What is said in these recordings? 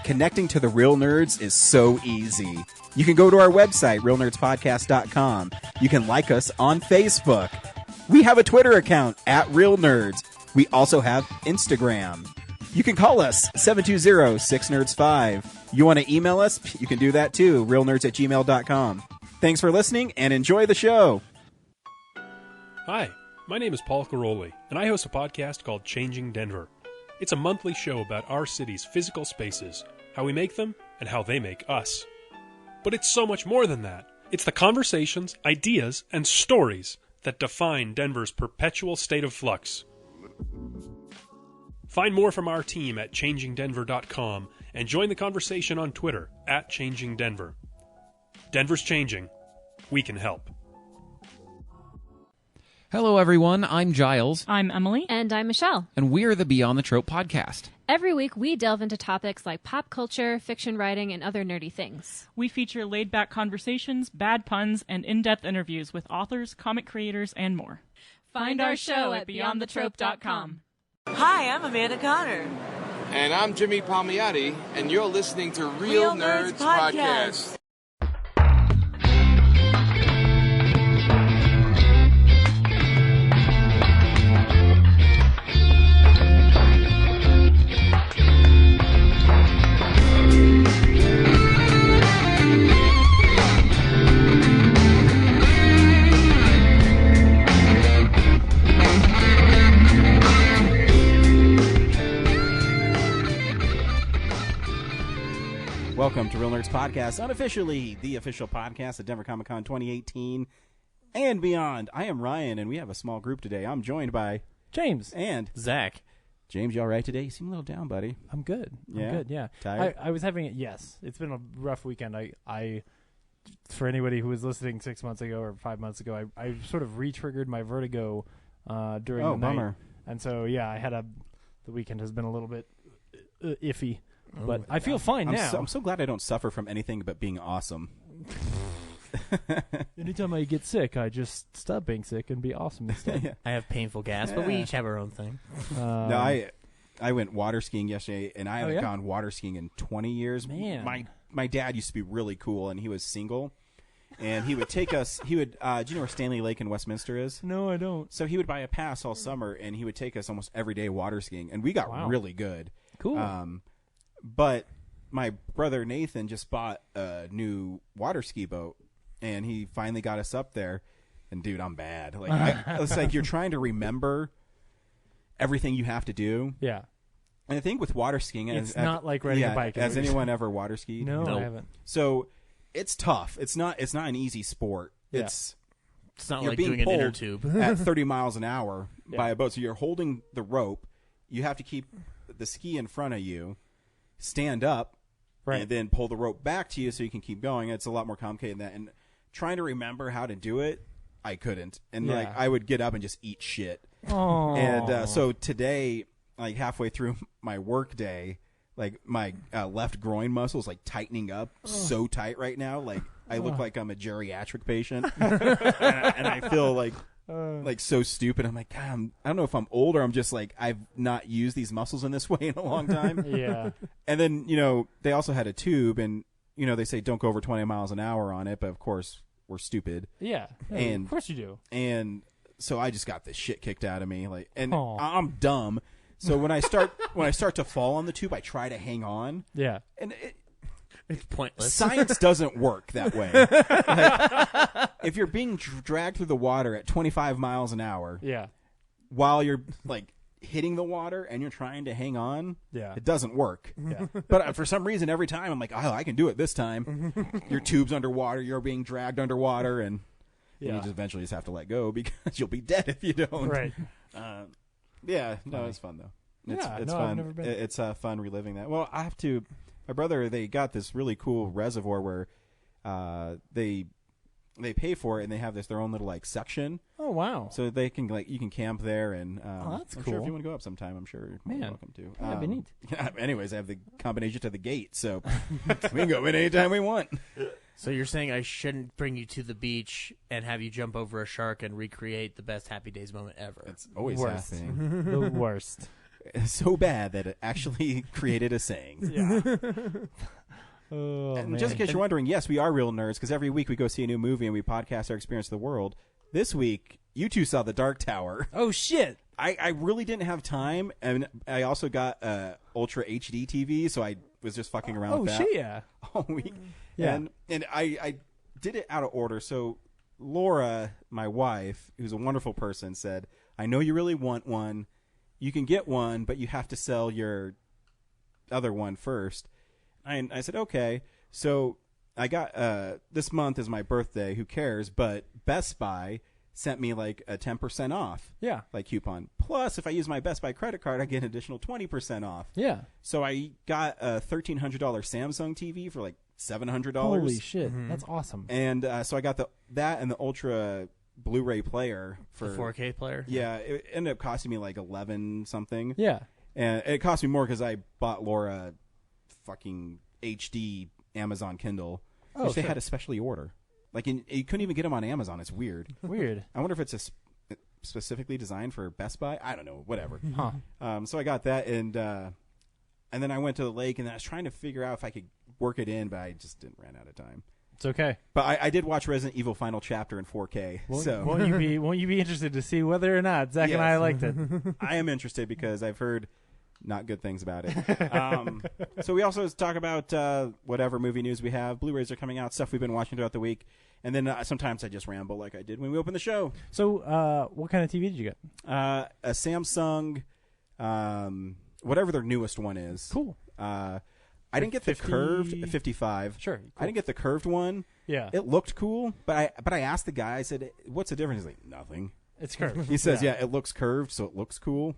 connecting to the real nerds is so easy. You can go to our website, realnerdspodcast.com. You can like us on Facebook. We have a Twitter account, @RealNerds. We also have Instagram. You can call us, 720-6nerds5. You want to email us? You can do that too, realnerds@gmail.com. Thanks for listening, and enjoy the show. Hi, my name is Paul Caroli, and I host a podcast called Changing Denver. It's a monthly show about our city's physical spaces, how we make them, and how they make us. But it's so much more than that. It's the conversations, ideas, and stories that define Denver's perpetual state of flux. Find more from our team at changingdenver.com and join the conversation on Twitter @ChangingDenver. Denver's changing. We can help. Hello, everyone. I'm Giles. I'm Emily. And I'm Michelle. And we're the Beyond the Trope podcast. Every week, we delve into topics like pop culture, fiction writing, and other nerdy things. We feature laid-back conversations, bad puns, and in-depth interviews with authors, comic creators, and more. Find our show at beyondthetrope.com. Hi, I'm Amanda Connor. And I'm Jimmy Palmiotti, and you're listening to Real Nerds Podcast. Welcome to Real Nerds Podcast, unofficially the official podcast at Denver Comic Con 2018 and beyond. I am Ryan, and we have a small group today. I'm joined by James and Zach. James, you all right today? You seem a little down, buddy. I'm good. Yeah? I'm good. Yeah. Tired? I was having it. Yes, it's been a rough weekend. I for anybody who was listening 6 months ago or 5 months ago, I sort of re-triggered my vertigo during the night. Bummer. And so yeah, the weekend has been a little bit iffy. But I feel fine now. I'm so glad I don't suffer from anything but being awesome. Anytime I get sick, I just stop being sick and be awesome instead. Yeah. I have painful gas, but we each have our own thing. No, I went water skiing yesterday, and I haven't yeah? gone water skiing in 20 years. Man. My dad used to be really cool, and he was single. And he would take us, do you know where Stanley Lake in Westminster is? No, I don't. So he would buy a pass all summer, and he would take us almost every day water skiing. And we got really good. Cool. But my brother Nathan just bought a new water ski boat, and he finally got us up there. And dude, I'm bad. Like it's like you're trying to remember everything you have to do. Yeah. And I think with water skiing, It's not like riding a bike. Has anyone ever water skied? No, I haven't. So it's tough. It's not an easy sport. Yeah. It's not you're like being doing an inner pulled tube. at 30 miles an hour by a boat. So you're holding the rope. You have to keep the ski in front of you, stand up, and then pull the rope back to you so you can keep going. It's a lot more complicated than that. And trying to remember how to do it, I couldn't. And I would get up and just eat shit. Oh. And so today, like halfway through my work day, like my left groin muscle is like tightening up so tight right now. Like I look like I'm a geriatric patient, and I feel like so stupid. I'm like, God, I don't know if I'm old or I'm just like I've not used these muscles in this way in a long time. Yeah. And then they also had a tube, and they say don't go over 20 miles an hour on it, but of course we're stupid. Yeah. And of course you do. And so I just got this shit kicked out of me, and I'm dumb. So when I start to fall on the tube, I try to hang on. Yeah. And It's pointless. Science doesn't work that way. Like, if you're being dragged through the water at 25 miles an hour, while you're like hitting the water and you're trying to hang on, it doesn't work. Yeah. But for some reason, every time I'm like, oh, I can do it this time. Your tube's underwater, you're being dragged underwater, and you just eventually just have to let go because you'll be dead if you don't. Right. It's fun though. It's fun. I've never been. It's fun reliving that. Well, I have to. My brother, they got this really cool reservoir where they pay for it, and they have their own little like section. Oh wow! So they can you can camp there, and that's I'm cool. sure if you want to go up sometime, I'm sure you're more than welcome to. That'd be neat. Yeah, anyways, I have the combination to the gate, so we can go in anytime we want. So you're saying I shouldn't bring you to the beach and have you jump over a shark and recreate the best Happy Days moment ever? It's always Worst. happening. The worst. So bad that it actually created a saying. Yeah. Oh, And man. just in case you're wondering, yes, we are real nerds because every week we go see a new movie and we podcast our experience of the world. This week, you two saw The Dark Tower. Oh shit! I really didn't have time, and I also got Ultra HD TV, so I was just fucking around with that. Oh shit! Yeah. All week. Yeah. And I did it out of order. So Laura, my wife, who's a wonderful person, said, I know you really want one. You can get one, but you have to sell your other one first. And I said, okay. So I got this month is my birthday. Who cares? But Best Buy sent me like a 10% off. Yeah. Like coupon. Plus, if I use my Best Buy credit card, I get an additional 20% off. Yeah. So I got a $1,300 Samsung TV for like $700. Holy shit! That's awesome. And so I got that and the Ultra Blu-ray player for The 4K player. Yeah, it ended up costing me like 11 something. Yeah. And it cost me more because I bought Laura fucking HD Amazon Kindle, which they had to specially order. Like, you couldn't even get them on Amazon. It's weird. Weird. I wonder if it's specifically designed for Best Buy. I don't know. Whatever. Huh. So I got that, and then I went to the lake, and I was trying to figure out if I could work it in, but I just ran out of time. It's okay. But I did watch Resident Evil Final Chapter in 4K. Won't you be interested to see whether or not Zach and I liked it? I am interested because I've heard not good things about it. So we also talk about whatever movie news we have. Blu-rays are coming out, stuff we've been watching throughout the week. And then sometimes I just ramble like I did when we opened the show. So what kind of TV did you get? A Samsung, whatever their newest one is. Cool. I didn't get the curved 55. Sure. Cool. I didn't get the curved one. Yeah. It looked cool, but I asked the guy, I said, what's the difference? He's like, nothing. It's curved. He says, yeah, it looks curved, so it looks cool.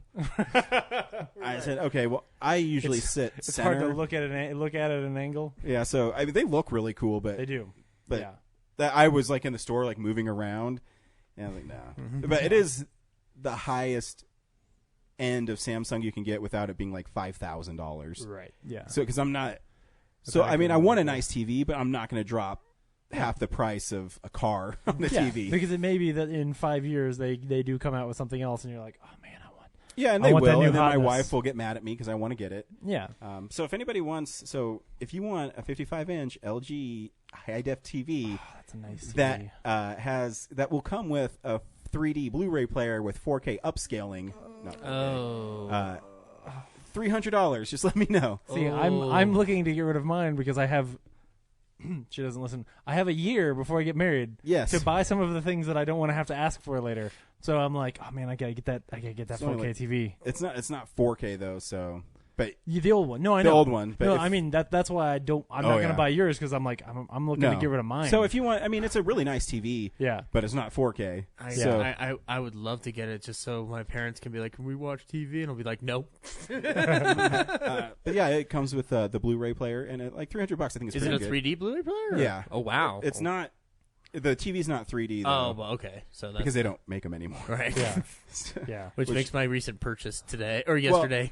I said, okay, well, I usually sit It's center. hard to look at an angle. Yeah, so I mean, they look really cool, but They do. But yeah. that I was like in the store, like moving around, and I was like, nah. But it is the highest end of Samsung you can get without it being like $5,000. Right. Yeah. So because I'm not. So I mean, I want a nice TV, but I'm not going to drop half the price of a car on the TV. Because it may be that in 5 years they do come out with something else, and you're like, oh man, I want. Yeah, and I they want that will, new and then my hotness. wife will get mad at me because I want to get it. Yeah. So if anybody wants, if you want a 55-inch LG high-def TV, That's a nice that TV. that will come with a 3D Blu-ray player with 4K upscaling. $300. Just let me know. See, I'm looking to get rid of mine because I have. She doesn't listen. I have a year before I get married. Yes. To buy some of the things that I don't want to have to ask for later. So I'm like, oh man, I gotta get that. I gotta get that It's only 4K TV. It's not 4K though. So, but Yeah, the old one. No, I The know old one, but No, if- I mean that's why I don't. I'm Oh, not yeah. gonna buy yours because I'm like I'm looking to get rid of mine. So if you want, I mean, it's a really nice TV. Yeah. But it's not 4K. I would love to get it just so my parents can be like, can we watch TV? And I'll be like, nope. But yeah, it comes with the Blu-ray player and like $300. I think it's Is it pretty a good. 3D Blu-ray player? or- Yeah. Oh wow. It's not. The TV's not 3D though. Oh, well, okay. So that's because they don't make them anymore. right. yeah, yeah. Which makes my recent purchase today or Well, yesterday.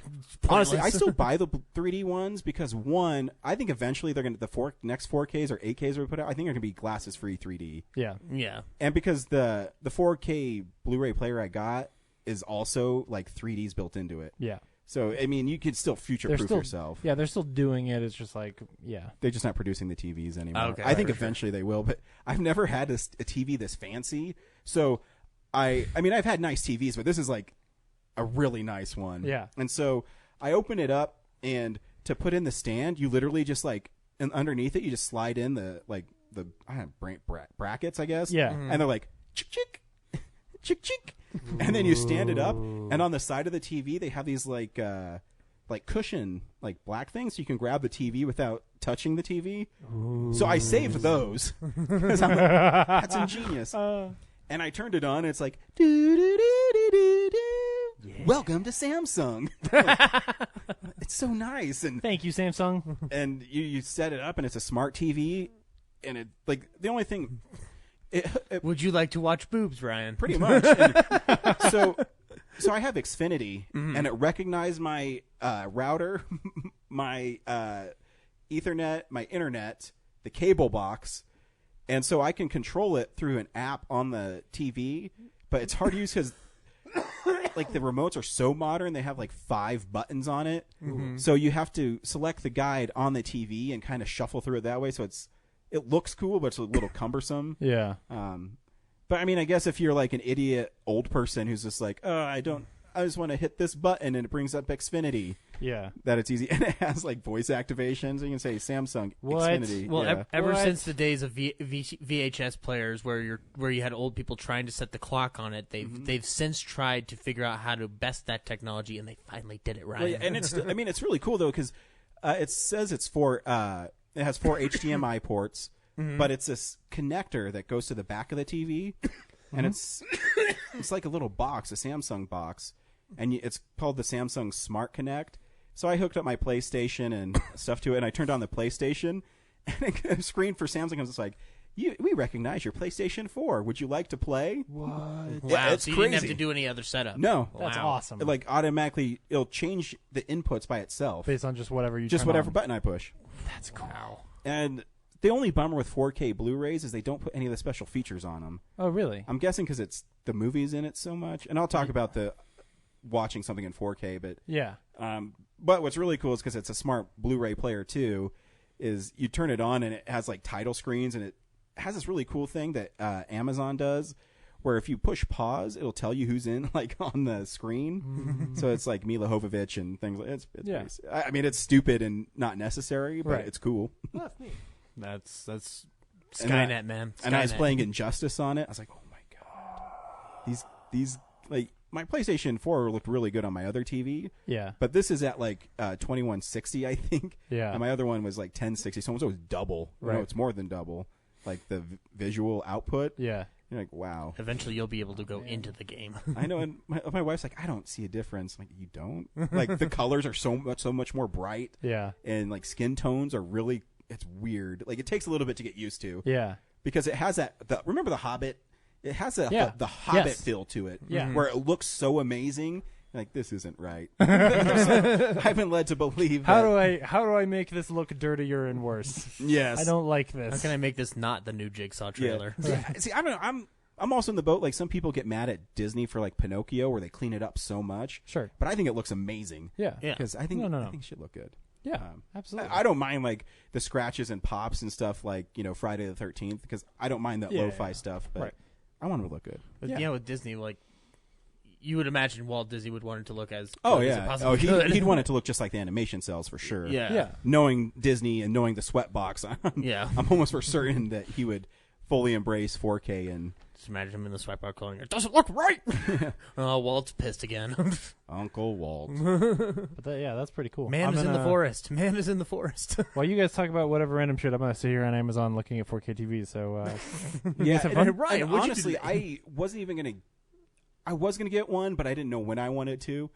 Honestly, I pointless. still buy the 3D ones because one, I think eventually they're going to next 4Ks or 8Ks we put out. I think they're going to be glasses free 3D. Yeah. Yeah. And because the 4K Blu-ray player I got is also like 3Ds built into it. Yeah. So I mean, you could still future-proof still, yourself. Yeah, they're still doing it. It's just like, yeah. They're just not producing the TVs anymore. Okay, I think for sure. eventually they will, but I've never had a TV this fancy. So I mean, I've had nice TVs, but this is like a really nice one. Yeah. And so I open it up, and to put in the stand, you literally just like, and underneath it, you just slide in the I don't know, brackets, I guess. Yeah. And they're like, chick, chick, chick, chick. And then you stand it up, and on the side of the TV, they have these like cushion, like black things, so you can grab the TV without touching the TV. So I saved those. 'Cause I'm like, that's ingenious. And I turned it on, and it's like, welcome to Samsung. It's so nice. And Thank you, Samsung. and you set it up, and it's a smart TV, and it like the only thing. It Would you like to watch boobs, Ryan? pretty much. And so I have Xfinity, and it recognized my router, my Ethernet, my internet, the cable box, and so I can control it through an app on the TV. But it's hard to use because like the remotes are so modern, they have like 5 buttons on it. Mm-hmm. So you have to select the guide on the TV and kind of shuffle through it that way. So it looks cool, but it's a little cumbersome. Yeah. But I mean, I guess if you're like an idiot old person who's just like, I just want to hit this button and it brings up Xfinity. Yeah. That it's easy. And it has like voice activation. So you can say Samsung Xfinity. Well, yeah. ever since the days of VHS players where you had old people trying to set the clock on it, they've since tried to figure out how to best that technology, and they finally did it right. Well, yeah, and it's really cool though, because it says it has 4 HDMI ports, but it's this connector that goes to the back of the TV, and it's like a little box, a Samsung box, and it's called the Samsung Smart Connect. So I hooked up my PlayStation and stuff to it, and I turned on the PlayStation, and a screen for Samsung was just like, we recognize your PlayStation 4. Would you like to play? What? Wow, Yeah, it's so you crazy. didn't have to do any other setup. No. That's Wow. awesome. Like automatically, it'll change the inputs by itself. Based on just whatever you Just turn whatever on. button I push. That's cool. And the only bummer with 4K Blu-rays is they don't put any of the special features on them. Oh, really? I'm guessing because it's the movies in it so much. And I'll talk about the watching something in 4K, but Yeah. but what's really cool is because it's a smart Blu-ray player too, is you turn it on and it has like title screens, and it has this really cool thing that Amazon does, where if you push pause, it'll tell you who's in like on the screen. So it's like Mila Jovovich and things like it's Yeah. I mean, it's stupid and not necessary, but Right. it's cool. That's neat. That's And Skynet, man. And I was Skynet. playing Injustice on it. I was like, oh my god, these like my PlayStation 4 looked really good on my other TV. Yeah. But this is at like 2160, I think. Yeah. And my other one was like 1060. So it was double. Right. No, it's more than double. Like the visual output. Yeah. You're like, wow. Eventually, you'll be able to go into the game. I know, and my wife's like, I don't see a difference. I'm like, you don't? Like the colors are so much more bright. Yeah. And like skin tones are really, it's weird. Like it takes a little bit to get used to. Yeah. Because it has remember the Hobbit? It has the Hobbit Yes. feel to it. Yeah. Where it looks so amazing. Like, this isn't right. So I've been led to believe How that. do I make this look dirtier and worse? Yes. I don't like this. How can I make this not the new Jigsaw trailer? See, I don't know. I'm also in the boat. Like, some people get mad at Disney for like Pinocchio, where they clean it up so much. Sure. But I think it looks amazing. Yeah. Yeah. Because I think No. I think it should look good. Yeah. Absolutely. I don't mind like the scratches and pops and stuff like Friday the 13th, because I don't mind that Yeah, lo-fi yeah. stuff. But Right. I want it to look good. But Yeah. yeah, with Disney, like you would imagine Walt Disney would want it to look as Oh good as it yeah. possibly could. He'd want it to look just like the animation cells for sure. Yeah. Yeah. Knowing Disney and knowing the sweatbox, Yeah. I'm almost for certain that he would fully embrace 4K and Just imagine him in the swipe bar calling, "It doesn't look right." Oh, Walt's pissed again. Uncle Walt. But that's pretty cool. Man I'm is in the gonna- forest. Man is in the forest. While you guys talk about whatever random shit, I'm gonna sit here on Amazon looking at 4K TVs. So Yeah, have and, fun? Ryan, and what'd you honestly, do I wasn't even gonna. I was gonna get one, but I didn't know when I wanted to.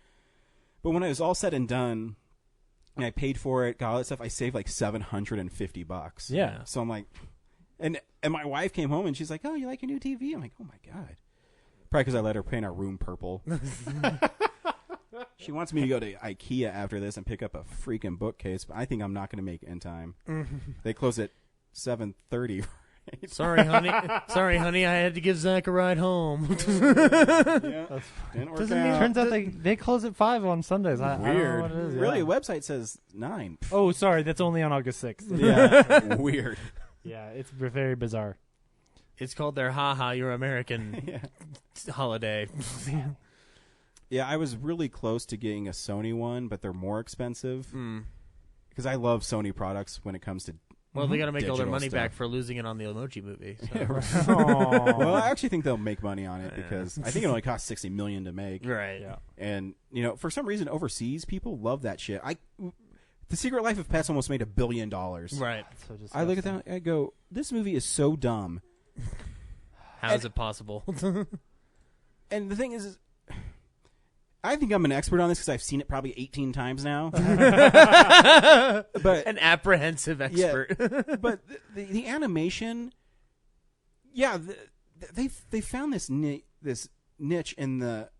But when it was all said and done, and I paid for it, got all that stuff, I saved like $750. Yeah. So I'm like, and my wife came home and she's like, "Oh, you like your new TV?" I'm like, "Oh my god." Probably because I let her paint our room purple. She wants me to go to IKEA after this and pick up a freaking bookcase, but I think I'm not going to make it in time. They close at 7:30. Sorry, honey. Sorry, honey. I had to give Zach a ride home. Yeah, didn't work doesn't out. mean turns out they close at 5 on Sundays. I don't know Weird. what it is, Really, yeah. a website says 9. Oh, sorry, that's only on August 6th. Yeah, weird. Yeah, it's very bizarre. It's called their "Ha You're American" Yeah. holiday. Yeah, I was really close to getting a Sony one, but they're more expensive. Because I love Sony products when it comes to. Well, they got to make all their Digital money back stuff. for losing it on the Emoji Movie. So. Well, I actually think they'll make money on it because I think it only cost $60 million to make. Right. Yeah. And for some reason, overseas people love that shit. The Secret Life of Pets almost made $1 billion. Right. So I look at that, I go, this movie is so dumb. How is it possible? And the thing is I think I'm an expert on this because I've seen it probably 18 times now. But An apprehensive expert. Yeah, but the animation, yeah, they found this niche in the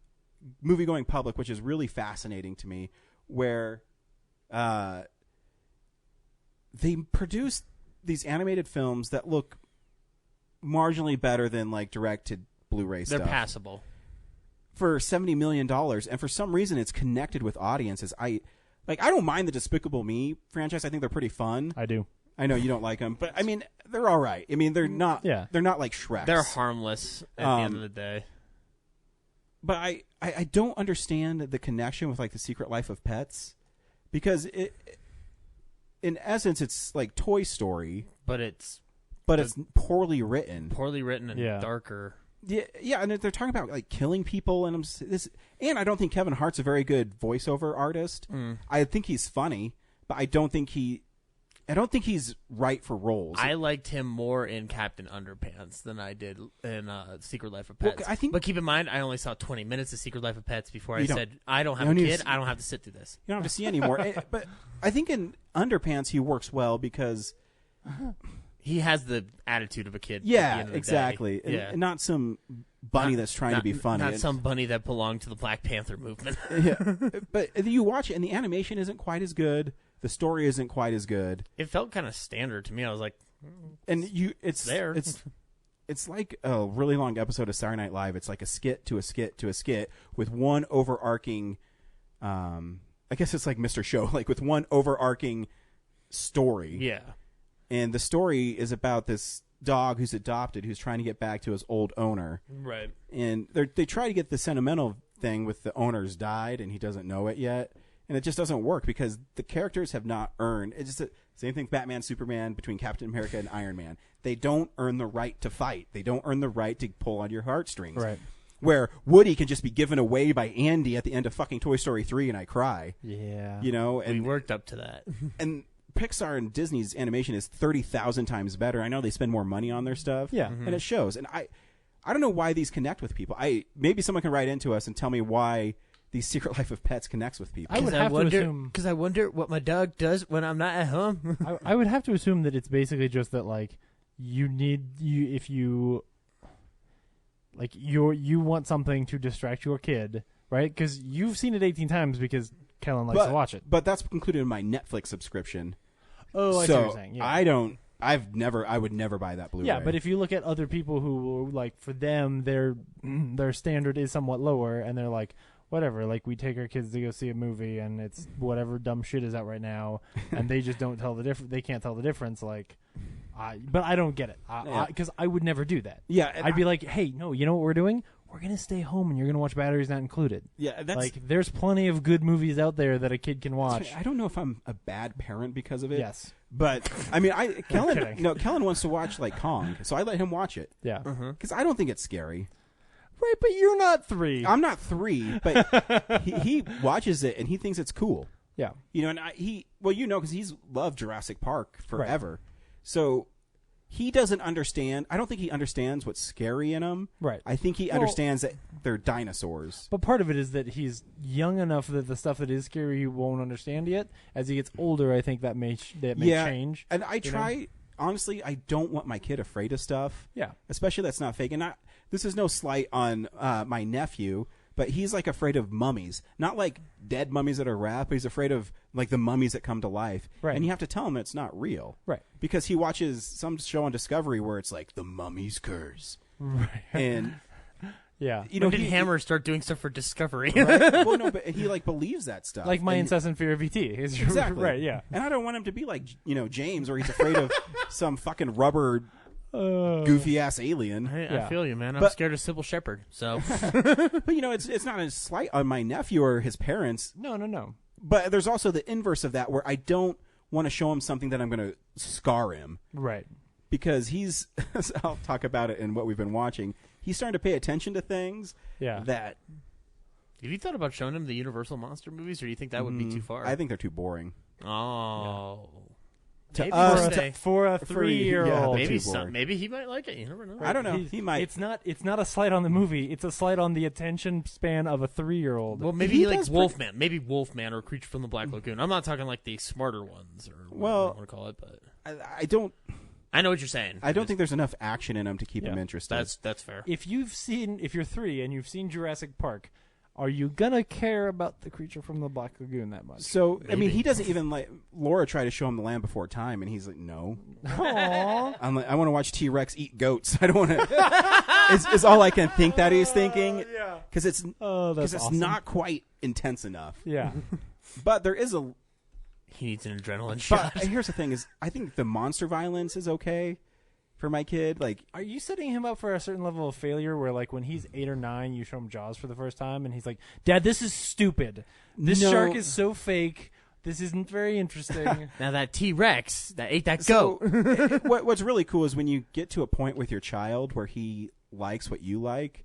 movie going public, which is really fascinating to me, where they produce these animated films that look marginally better than like direct to Blu-ray They're stuff. passable. for $70 million, and for some reason it's connected with audiences. I don't mind the Despicable Me franchise. I think they're pretty fun. I do. I know you don't like them, but I mean, they're all right. I mean, they're not like Shrek. They're harmless at the end of the day. But I don't understand the connection with like The Secret Life of Pets, because in essence it's like Toy Story, but it's poorly written and darker. Yeah, and they're talking about like killing people, and and I don't think Kevin Hart's a very good voiceover artist. I think he's funny, but I don't think he's right for roles. I liked him more in Captain Underpants than I did in Secret Life of Pets. Well, but keep in mind, I only saw 20 minutes of Secret Life of Pets before I said, I don't have a kid, I don't have to sit through this. You don't have to see anymore. But I think in Underpants he works well because he has the attitude of a kid. Yeah, at the end of the exactly. Day. And not some bunny that's trying to be funny. Not some bunny that belonged to the Black Panther movement. Yeah. But you watch it, and the animation isn't quite as good. The story isn't quite as good. It felt kind of standard to me. I was like, and it's there. It's like a really long episode of Saturday Night Live. It's like a skit to a skit to a skit with one overarching. I guess it's like Mr. Show, like with one overarching story. Yeah. And the story is about this dog who's adopted, who's trying to get back to his old owner. Right. And they try to get the sentimental thing with the owner's died and he doesn't know it yet. And it just doesn't work because the characters have not earned. It's just the same thing, Batman, Superman, between Captain America and Iron Man. They don't earn the right to fight. They don't earn the right to pull on your heartstrings. Right. Where Woody can just be given away by Andy at the end of fucking Toy Story 3 and I cry. Yeah. You know? And we worked up to that. And Pixar and Disney's animation is 30,000 times better. I know they spend more money on their stuff. Yeah. And it shows. And I don't know why these connect with people. Maybe someone can write into us and tell me why the Secret Life of Pets connects with people. I would have to assume, because I wonder what my dog does when I'm not at home. I would have to assume that it's basically just that like you want something to distract your kid, right? Because you've seen it 18 times because Kellen likes to watch it. But that's included in my Netflix subscription. Oh, I see what you're saying. Yeah. I would never buy that Blu-ray. Yeah, but if you look at other people who like for them their standard is somewhat lower, and they're like, whatever, like we take our kids to go see a movie and it's whatever dumb shit is out right now, and they just don't tell the difference. They can't tell the difference. Like, but I don't get it because I would never do that. Yeah, I'd be like, hey, no, you know what we're doing? We're gonna stay home and you're gonna watch Batteries Not Included. Yeah, that's like there's plenty of good movies out there that a kid can watch. I don't know if I'm a bad parent because of it. Yes, but I mean, Kellen wants to watch like Kong, so I let him watch it. Yeah, because I don't think it's scary. Right, but you're not 3. I'm not 3, but he watches it and he thinks it's cool. Yeah, you know, and because he's loved Jurassic Park forever, right. So he doesn't understand. I don't think he understands what's scary in them. Right. I think he understands that they're dinosaurs. But part of it is that he's young enough that the stuff that is scary he won't understand yet. As he gets older, I think that may change. And honestly, I don't want my kid afraid of stuff. Yeah. Especially that's not fake. And this is no slight on my nephew, but he's like afraid of mummies. Not like dead mummies that are wrapped, but he's afraid of like the mummies that come to life. Right. And you have to tell him it's not real. Right. Because he watches some show on Discovery where it's like the mummy's curse. Right. And yeah. When did Hammer start doing stuff for Discovery? Right? Well, no, but he like believes that stuff. Like my incessant fear of ET. Exactly. Right, yeah. And I don't want him to be like, James, where he's afraid of some fucking rubber goofy ass alien. I feel you, man. I'm scared of Sybil Shepherd. So, but it's not a slight on my nephew or his parents. No. But there's also the inverse of that, where I don't want to show him something that I'm going to scar him. Right. Because I'll talk about it in what we've been watching. He's starting to pay attention to things. Yeah. That. Have you thought about showing him the Universal Monster movies, or do you think that would be too far? I think they're too boring. Oh. Yeah. Maybe for a 3-year-old, maybe he might like it. You never know. I don't know. He might. It's not a slight on the movie. It's a slight on the attention span of a 3-year-old. Well, maybe he likes Wolfman. Maybe Wolfman or Creature from the Black Lagoon. I'm not talking like the smarter ones or whatever you want to call it, but I don't. I know what you're saying. I don't think there's enough action in him to keep him interested. That's fair. If you're 3 and you've seen Jurassic Park, are you gonna care about the creature from the Black Lagoon that much? So, I mean, he doesn't even like. Laura tried to show him The Land Before Time, and he's like, no. Aww. I'm like, I want to watch T-Rex eat goats. I don't want to. It's all I can think that he's thinking. Yeah. Because it's awesome. not quite intense enough. Yeah. But there is a. He needs an adrenaline But shot. here's the thing: is I think the monster violence is okay for my kid. Like, Are you setting him up for a certain level of failure where, like, when he's 8 or 9, you show him Jaws for the first time, and he's like, Dad, this is stupid. This No. shark is so fake. This isn't very interesting. Now that T-Rex that ate that so goat. what's really cool is when you get to a point with your child where he likes what you like.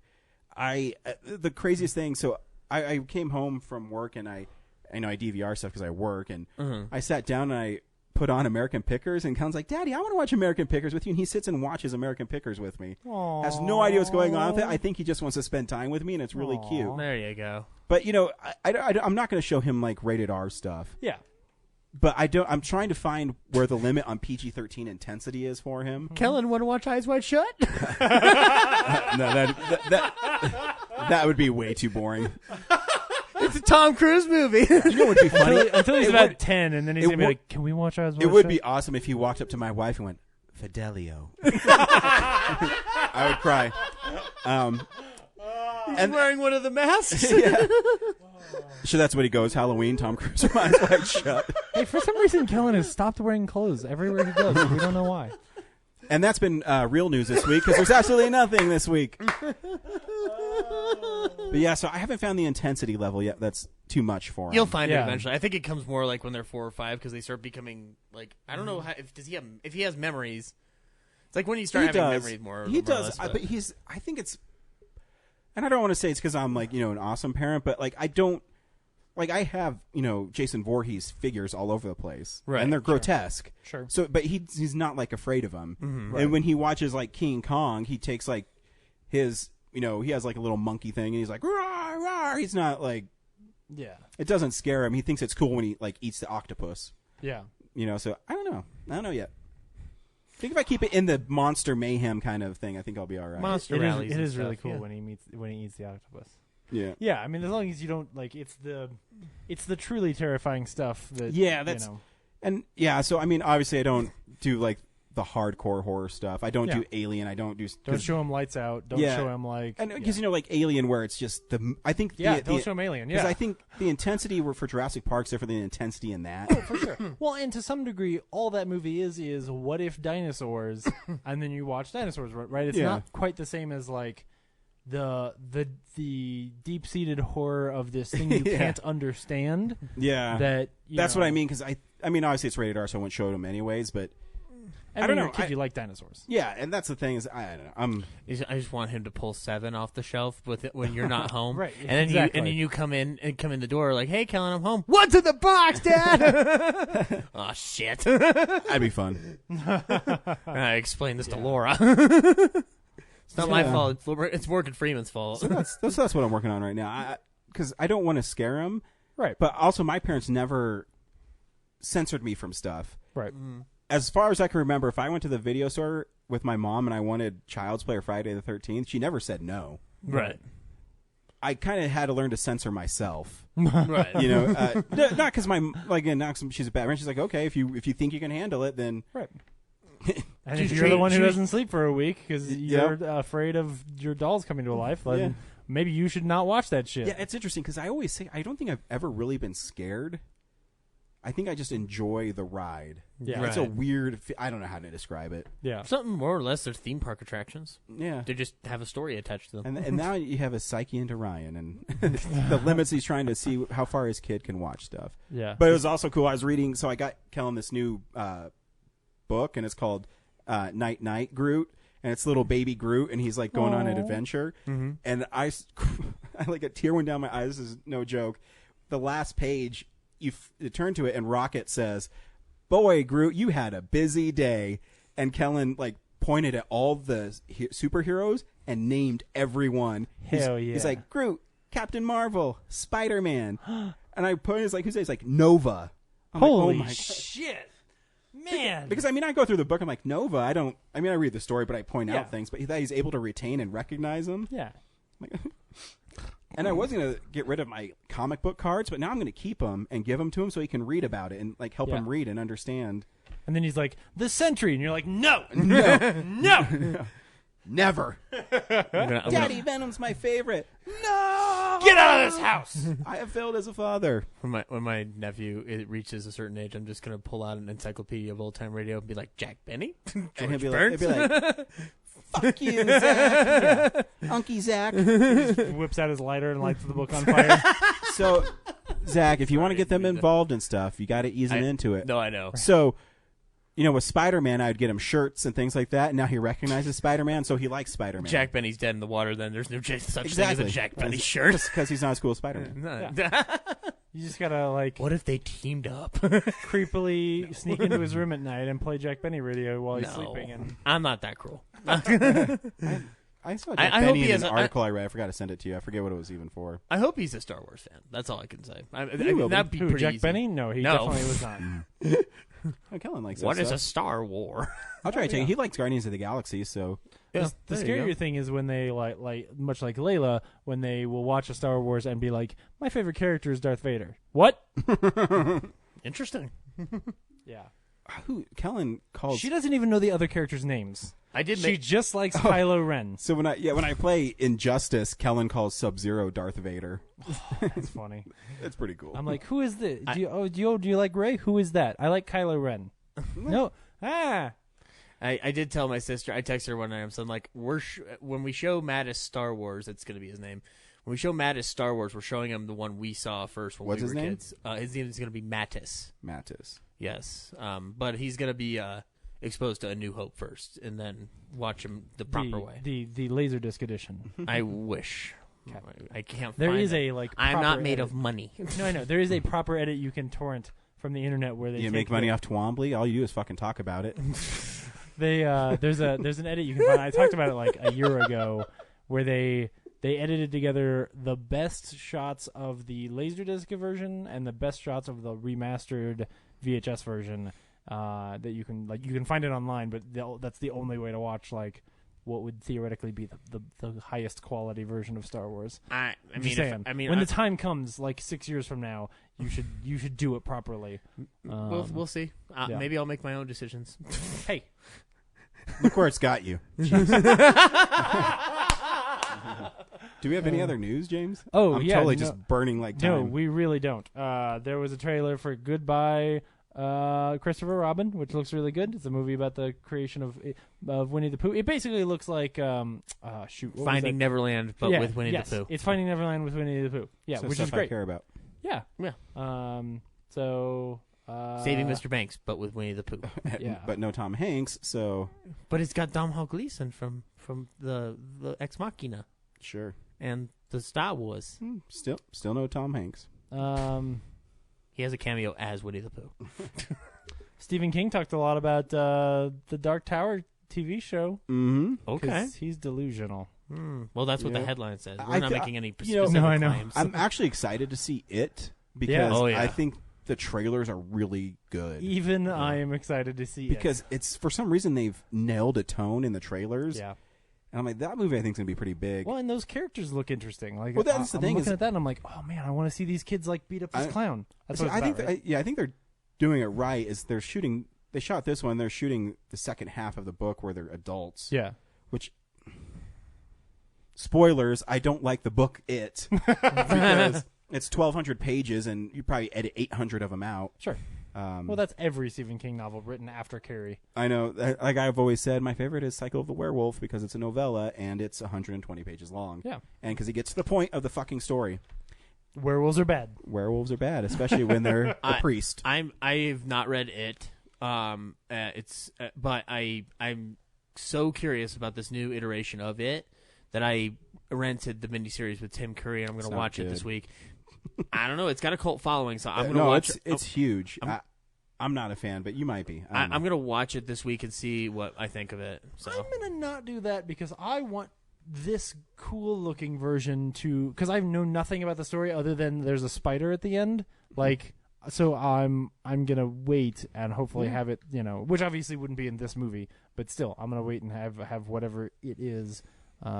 The craziest thing. So I came home from work and I DVR stuff because I work, and I sat down and I put on American Pickers, and Colin's like, Daddy, I want to watch American Pickers with you, and he sits and watches American Pickers with me. Aww. Has no idea what's going on with it. I think he just wants to spend time with me, and it's really cute. There you go. But I'm not going to show him like rated R stuff. Yeah. But I'm trying to find where the limit on PG-13 intensity is for him. Kellen, want to watch Eyes Wide Shut? No, that would be way too boring. It's a Tom Cruise movie. You know what would be funny? Until he's It about would- 10, and then he's it going to be would- like, can we watch Eyes Wide It would Shut? be awesome if he walked up to my wife and went, Fidelio. I would cry. He's wearing one of the masks. Yeah. So that's what he goes, Halloween, Tom Cruise, Eyes Wide Shut. Hey, for some reason, Kellen has stopped wearing clothes everywhere he goes. We don't know why. And that's been real news this week, because there's absolutely nothing this week. But yeah, so I haven't found the intensity level yet that's too much for him. You'll find it Yeah. eventually. I think it comes more like when they're 4 or 5 because they start becoming like I don't know how, if he has memories. It's like when you start having memories more. He more or does, less, but I think it's, and I don't want to say it's because I'm like an awesome parent, but like I have Jason Voorhees figures all over the place, Right, and they're grotesque. Sure. So, but he's not like afraid of them. Mm-hmm. And when he watches like King Kong, he takes like his he has like a little monkey thing, and he's like rawr, rawr. He's not like, Yeah. it doesn't scare him. He thinks it's cool when he like eats the octopus. Yeah. So I don't know yet. I think if I keep it in the monster mayhem kind of thing, I think I'll be all right. Monster It rallies. is and really stuff, cool yeah. when he eats the octopus. Yeah. Yeah, I mean, as long as you don't like, it's the truly terrifying stuff that. Yeah, that's and yeah. So I mean, obviously, I don't do like the hardcore horror stuff. I don't Yeah. do Alien. I don't do. Don't show him Lights Out. Don't Yeah. show him like. And because like Alien, where it's just I think. Yeah, don't show him Alien. Because Yeah, I think the intensity for Jurassic Park's different than the intensity in that. for sure. Well, and to some degree, all that movie is what if dinosaurs, and then you watch dinosaurs, right? It's Yeah. not quite the same as like the deep seated horror of this thing you Yeah. can't understand. Yeah, That that's what I mean. Because I mean, obviously it's rated R, so I wouldn't show them anyways. But I don't mean, know. Kid, you like dinosaurs. yeah, and that's the thing is I don't know. I just want him to pull 7 off the shelf with it when you're not home, Right, And then exactly. you come in the door like, "Hey, Kellen, I'm home. What's in the box, Dad?" Oh shit! That'd be fun. I explained this to Laura. It's not my fault. It's Morgan Freeman's fault. That's what I'm working on right now. Because I don't want to scare him. Right. But also, my parents never censored me from stuff. Right. As far as I can remember, if I went to the video store with my mom and I wanted Child's Play or Friday the 13th, she never said no. Right. I kind of had to learn to censor myself. Right. Not because she's a bad parent. She's like, okay, if you think you can handle it, then Right. And She's if you're the one who trained- doesn't sleep for a week because you're afraid of your dolls coming to life, then maybe you should not watch that shit. yeah, it's interesting because I always say I don't think I've ever really been scared. I think I just enjoy the ride. Yeah. It's a Right. weird. I don't know how to describe it. Yeah. Something more or less. There's theme park attractions. Yeah. They just have a story attached to them. And now you have a psyche into Ryan and the limits he's trying to see how far his kid can watch stuff. Yeah. But it was also cool. I was reading, so I got Kellen this new book, and it's called Night Night Groot, and it's little baby Groot, and he's like going on an adventure. Mm-hmm. And I like a tear went down my eyes. This is no joke. The last page, you turn to it, and Rocket says, "Boy, Groot, you had a busy day." And Kellen like pointed at all the superheroes and named everyone. Hell yeah. He's like, Groot, Captain Marvel, Spider-Man. And I pointed, he's like, who's that? He's like, Nova. I'm like, Holy oh my God. shit. Man. Because, I mean, I go through the book, I'm like, Nova, I read the story, but I point Yeah. out things. But that he's able to retain and recognize them. Yeah. I'm like, And I was going to get rid of my comic book cards, but now I'm going to keep them and give them to him so he can read about it and like help him read and understand. And then he's like, the Sentry. And you're like, no. Never. I'm Daddy Venom's my favorite. No! Get out of this house. I have failed as a father. When my nephew reaches a certain age, I'm just gonna pull out an encyclopedia of old time radio and be like, Jack Benny, And he'll George be Burns. like, fuck you, Zach. Unky Zach. Whips out his lighter and lights the book on fire. So, Zach, if you want to get them involved in stuff, you got to ease them into it. No, I know. So, with Spider-Man, I'd get him shirts and things like that. And now he recognizes Spider-Man, so he likes Spider-Man. Jack Benny's dead in the water. Then there's no such thing as Exactly. a Jack Benny shirt. Because he's not as cool as Spider-Man. You just gotta like What if they teamed up? creepily sneak into his room at night and play Jack Benny radio while he's No. sleeping. And I'm not that cruel. I saw Jack I hope Benny he in has an a- article I read. I forgot to send it to you. I forget what it was even for. I hope he's a Star Wars fan. That's all I can say. will be. That'd be who, pretty Jack easy. Benny? No, he No. definitely was not. Oh, Kellen likes What that is a stuff. Star War? I'll try to tell you. He likes Guardians of the Galaxy, so... Yeah, The there you scarier go. thing is when they like much like Layla, when they will watch a Star Wars and be like, "My favorite character is Darth Vader." What? Interesting. Yeah. Who Kellen calls... She doesn't even know the other characters' names. I did She make. just likes Kylo Ren. So when I play Injustice, Kellen calls Sub-Zero Darth Vader. That's funny. It's pretty cool. I'm like, who is this? Do you like Rey? Who is that? I like Kylo Ren. No. I did tell my sister. I texted her one night. I'm saying like when we show Mattis Star Wars, that's going to be his name. When we show Mattis Star Wars, we're showing him the one we saw first when What's we his were name? kids. His name is going to be Mattis. Mattis. Yes, but he's going to be exposed to A New Hope first, and then watch him the proper way. The Laserdisc edition. I wish. I can't. There find is it. a like. I'm proper not made edit. of money. No, I know. There is a proper edit you can torrent from the internet where they You take make money the- off Twombly? All you do is fucking talk about it. They there's an edit you can find. I talked about it like a year ago, where they edited together the best shots of the Laserdisc version and the best shots of the remastered VHS version. That you can find it online, but that's the only way to watch like what would theoretically be the highest quality version of Star Wars. I I'm mean, just saying, when when the time comes, like 6 years from now, you should do it properly. we'll see. yeah. Maybe I'll make my own decisions. Hey, Look where it's got you. Do we have any other news, James? Oh, I'm yeah, totally no. just burning like time. no, we really don't. There was a trailer for Goodbye, Christopher Robin, which looks really good. It's a movie about the creation of Winnie the Pooh. It basically looks like what was Finding that? Neverland, but Yeah, with Winnie yes, the Pooh. It's Finding Neverland with Winnie the Pooh. Yeah, So which stuff is great. I care about. Yeah. Yeah. So. Saving Mr. Banks, but with Winnie the Pooh. Yeah. But no Tom Hanks, so But it's got Domhnall Gleeson from the Ex Machina sure. and the Star Wars. Still no Tom Hanks. He has a cameo as Winnie the Pooh. Stephen King talked a lot about the Dark Tower TV show. Mm-hmm. 'cause Okay. He's delusional. Well, that's what the Yeah. headline says. I We're not th- making any you know- specific No, I know. claims. I'm actually excited to see it because Yeah. Oh, yeah. I think the trailers are really good. Even I am excited to see Because it's for some reason they've nailed a tone in the trailers. it. Yeah. And I'm like, that movie I think is gonna be pretty big. Well, and those characters look interesting. Like, Well, that's the I'm thing looking is- at that, and I'm like, oh man, I want to see these kids like beat up this I- clown. That's See, what it's I think about, right? I think they're doing it right. Is they shot this one. They're shooting the second half of the book where they're adults. Yeah. Which spoilers, I don't like the book It because it's 1,200 pages and you probably edit 800 of them out. Sure. Well, that's every Stephen King novel written after Carrie. I know. Like I've always said, my favorite is Cycle of the Werewolf because it's a novella and it's 120 pages long. Yeah. And because he gets to the point of the fucking story. Werewolves are bad. Werewolves are bad, especially when they're a priest. I've not read it. But I'm so curious about this new iteration of it that I rented the miniseries with Tim Curry and I'm going to watch it this week. I don't know. It's got a cult following, so I'm going to watch it. It's huge. I'm not a fan, but you might be. I'm going to watch it this week and see what I think of it. So I'm gonna not do that because I want this cool looking version to because I know nothing about the story other than there's a spider at the end. Like, so I'm gonna wait and hopefully have it, which obviously wouldn't be in this movie, but still I'm gonna wait and have whatever it is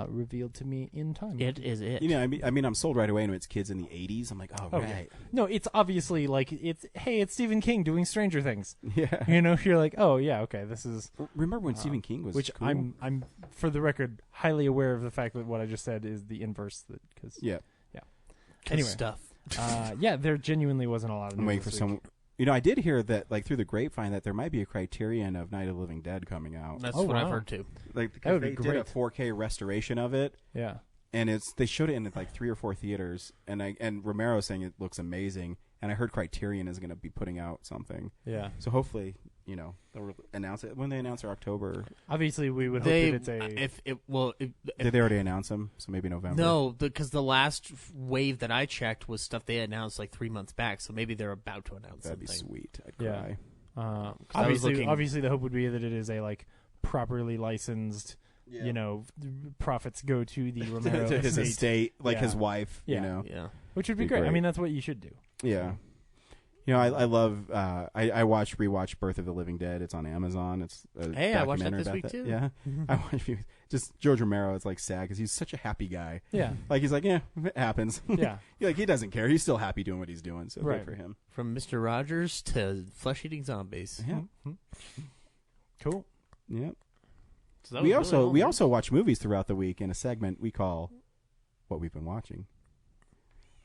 revealed to me in time. It is it. You know, I mean, I'm sold right away when it's kids in the 80s. I'm like, oh, Oh, right. yeah. No, it's obviously like it's Stephen King doing Stranger Things. Yeah. You know, you're like, oh yeah, okay, this is. Remember when Stephen King was which cool? I'm for the record highly aware of the fact that what I just said is the inverse. Because Yeah. Anyway, stuff. There genuinely wasn't a lot of. I'm news waiting for this some. week. You know, I did hear that, like, through the grapevine, that there might be a Criterion of Night of the Living Dead coming out. That's Oh, what I've wow. heard too. Like, That would they be did a great. 4K restoration of it, Yeah. and they showed it in like 3 or 4 theaters, and Romero's saying it looks amazing, and I heard Criterion is going to be putting out something, Yeah. so hopefully, you know, they'll announce it when they announce their October. Obviously, we would hope They that it's a. Did they already announce them? So maybe November. No, because the last wave that I checked was stuff they announced like 3 months back. So maybe they're about to announce That'd be something. sweet. I'd Yeah. cry. I was Obviously, looking- obviously, the hope would be that it is a like properly licensed. Yeah. You know, profits go to the Romero to his estate, like Yeah. his wife. Yeah. You know. Yeah. which would be Be great. I great. mean, that's what you should do. Yeah. You know, I love. I rewatched Birth of the Living Dead. It's on Amazon. It's a Hey, I watched that documentary this about week, too. Yeah, I watched just George Romero. It's like sad because he's such a happy guy. Yeah. Like he's like, yeah, it happens. Yeah. Like he doesn't care. He's still happy doing what he's doing. So Right. good for him. From Mr. Rogers to flesh-eating zombies. Yeah. Cool. Yeah. So that We was really all we news. also watch movies throughout the week in a segment we call "What We've Been Watching."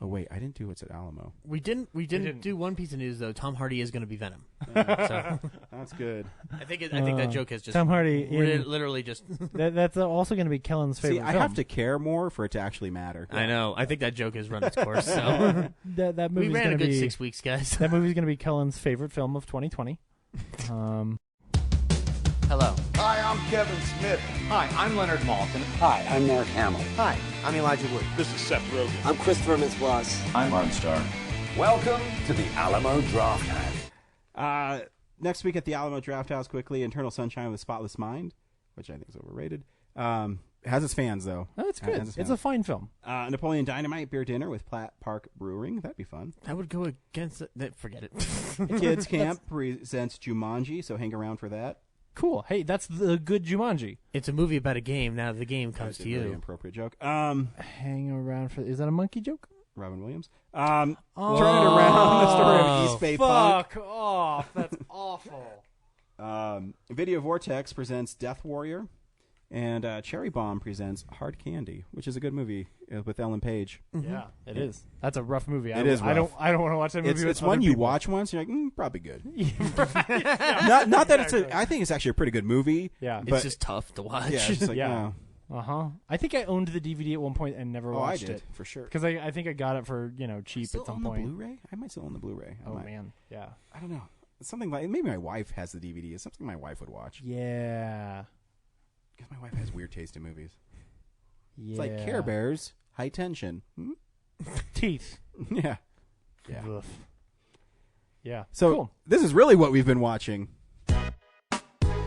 Oh wait, I didn't do what's at Alamo. We didn't do one piece of news though. Tom Hardy is going to be Venom. So That's good. I think that joke has just Tom Hardy in- literally just. That's also going to be Kellen's favorite. See, I film. have to care more for it to actually matter. I know. I think that joke has run its course. So that we movie's ran going a to good be 6 weeks, guys. that movie's going to be Kellen's favorite film of 2020. Hello. Hi, I'm Kevin Smith. Hi, I'm Leonard Maltin. Hi, I'm Mark Hamill. Hi, I'm Elijah Wood. This is Seth Rogen. I'm Christopher Mintz-Plasse. I'm Martin Starr. Welcome to the Alamo Draft House. Next week at the Alamo Draft House, quickly, Eternal Sunshine of the Spotless Mind, which I think is overrated. It has its fans, though. Oh, it's It good. has its It's fans. a fine film. Napoleon Dynamite Beer Dinner with Platt Park Brewing. That'd be fun. That would go against it. Forget it. Kids Camp presents Jumanji, so hang around for that. Cool. Hey, that's the good Jumanji. It's a movie about a game. Now the game comes That's to a very you. appropriate joke. Hang around for. Is that a monkey joke? Robin Williams. Turning around the story of East Bay Punk. Fuck off. That's awful. Video Vortex presents Death Warrior, and Cherry Bomb presents Hard Candy, which is a good movie with Ellen Page. Yeah, it is. That's a rough movie. It is I don't. rough. I don't want to watch that movie. It's with one other you people. watch once, and you're like, probably good. Yeah, Not that it's I think it's actually a pretty good movie. Yeah. It's but just tough to watch. yeah, it's just like, Yeah. oh. I think I owned the DVD at one point and never Oh, I watched did it for sure. because I think I got it for cheap Still at some on point. the Blu-ray? I might still own the Blu-ray. Oh man, yeah, I don't know. It's something like maybe my wife has the DVD. It's something my wife would watch yeah. because my wife has weird taste in movies. Yeah. It's like Care Bears, High Tension. Hmm? Teeth. Yeah. Yeah. Ugh. Yeah. So cool. this is really what we've been watching.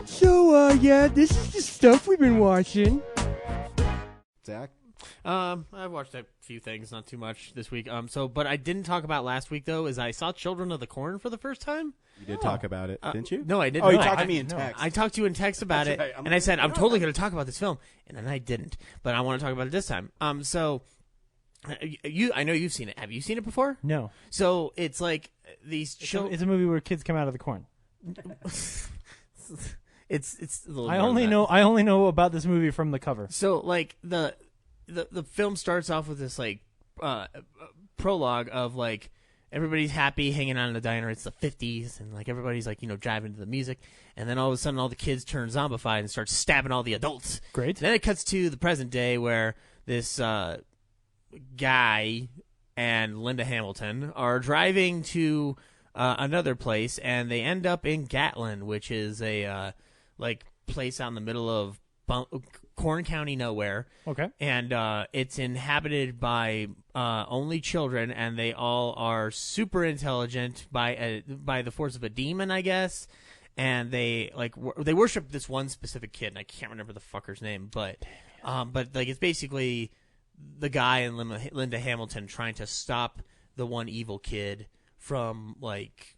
So, yeah, this is the stuff we've been watching. Zach? I've watched a few things, not too much this week. But I didn't talk about last week though. Is I saw Children of the Corn for the first time. You did talk about it, didn't you? No, I didn't. Oh, you No, talked I- to me in no. text. I talked to you in text about That's it, right. I'm and I like, said I'm no, totally no. going to talk about this film, and then I didn't. But I want to talk about it this time. So I know you've seen it. Have you seen it before? No. So it's like these It's a movie where kids come out of the corn. It's a little I more only than that. know. I only know about this movie from the cover. So like the film starts off with this like prologue of like everybody's happy hanging out in the diner. It's the 50s and like everybody's like driving to the music, and then all of a sudden all the kids turn zombified and start stabbing all the adults. Great. Then it cuts to the present day where this guy and Linda Hamilton are driving to another place, and they end up in Gatlin, which is a like place out in the middle of Corn County nowhere. Okay. And it's inhabited by only children, and they all are super intelligent by the force of a demon, I guess. And they they worship this one specific kid, and I can't remember the fucker's name, but like it's basically the guy and Linda Hamilton trying to stop the one evil kid from like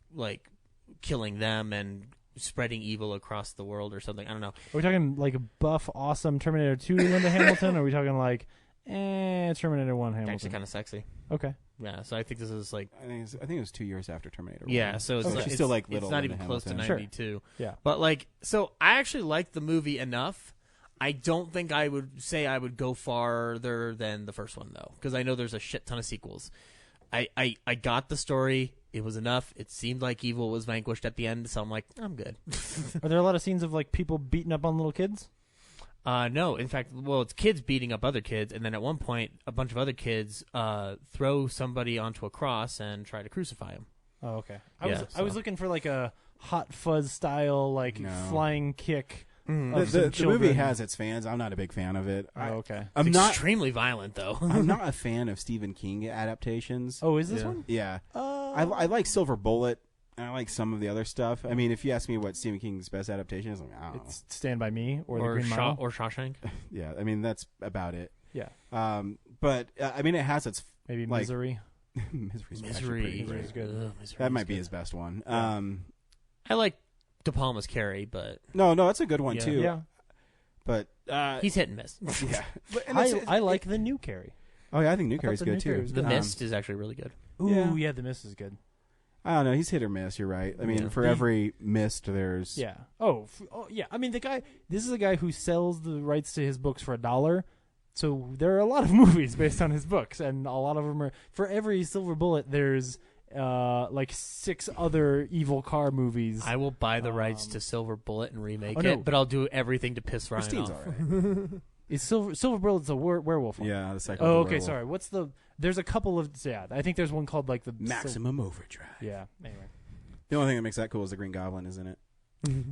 killing them and spreading evil across the world or something. I don't know. Are we talking like a buff, awesome Terminator 2 Linda Hamilton, or are we talking like Terminator 1 Hamilton? Actually, kind of sexy. Okay. Yeah, so I think this is like... I think it was 2 years after Terminator 1. Yeah, so it's, she's still like it's little not Linda even close to Hamilton. 92. Sure. Yeah. But like, so I actually liked the movie enough. I don't think I would say I would go farther than the first one, though, because I know there's a shit ton of sequels. I got the story. It was enough. It seemed like evil was vanquished at the end, so I'm like, I'm good. Are there a lot of scenes of like people beating up on little kids? No. In fact, well, it's kids beating up other kids, and then at one point, a bunch of other kids throw somebody onto a cross and try to crucify him. Oh, okay. Yeah, I was looking for like a Hot Fuzz style like flying kick. of some The movie children. has its fans. I'm not a big fan of it. Oh, okay. I'm It's not extremely violent, though. I'm not a fan of Stephen King adaptations. Oh, is this one? Yeah. I like Silver Bullet, and I like some of the other stuff. I mean, if you ask me what Stephen King's best adaptation is, I don't know. It's Stand By Me or The or Green Mile. or Shawshank. Yeah, I mean, that's about it. Yeah. But, I mean, it has its... Maybe like, Misery. Misery's actually pretty great. Misery's good. Misery's That might be good. his best one. Yeah. I like De Palma's Carrie, but No, that's a good one, Yeah. too. Yeah. But... he's hit and miss. yeah. But, and it's- I like the new Carrie. Oh, yeah, I think New thought Carrie's the good, New too. Carrie was The good. Mist is actually really good. Ooh, yeah, The Mist is good. I don't know. He's hit or miss. You're right. I mean, Yeah. for every mist, there's... Yeah. Oh, yeah. I mean, this is a guy who sells the rights to his books for $1. So there are a lot of movies based on his books, and a lot of them are... For every Silver Bullet, there's like 6 other evil car movies. I will buy the rights to Silver Bullet and remake Oh, no. it, but I'll do everything to piss Ryan Christine's off. all right. Is Silver Bullet's a werewolf one? Yeah, the second Oh, one's a okay, werewolf. sorry. What's the... There's a couple of... Yeah, I think there's one called like the... Maximum Overdrive. Yeah, anyway. The only thing that makes that cool is the Green Goblin, isn't it?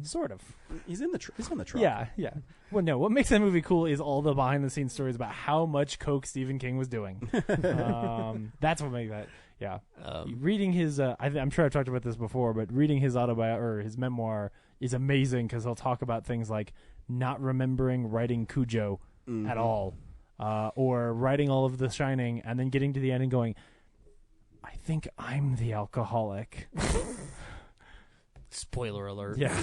Sort of. He's on the truck. Yeah, yeah. Well, no, what makes that movie cool is all the behind-the-scenes stories about how much coke Stephen King was doing. That's what makes that. Yeah. Reading his, I'm sure I've talked about this before, but reading his or his memoir is amazing because he'll talk about things like not remembering writing Cujo at all, or writing all of The Shining and then getting to the end and going, I think I'm the alcoholic. Spoiler alert. Yeah.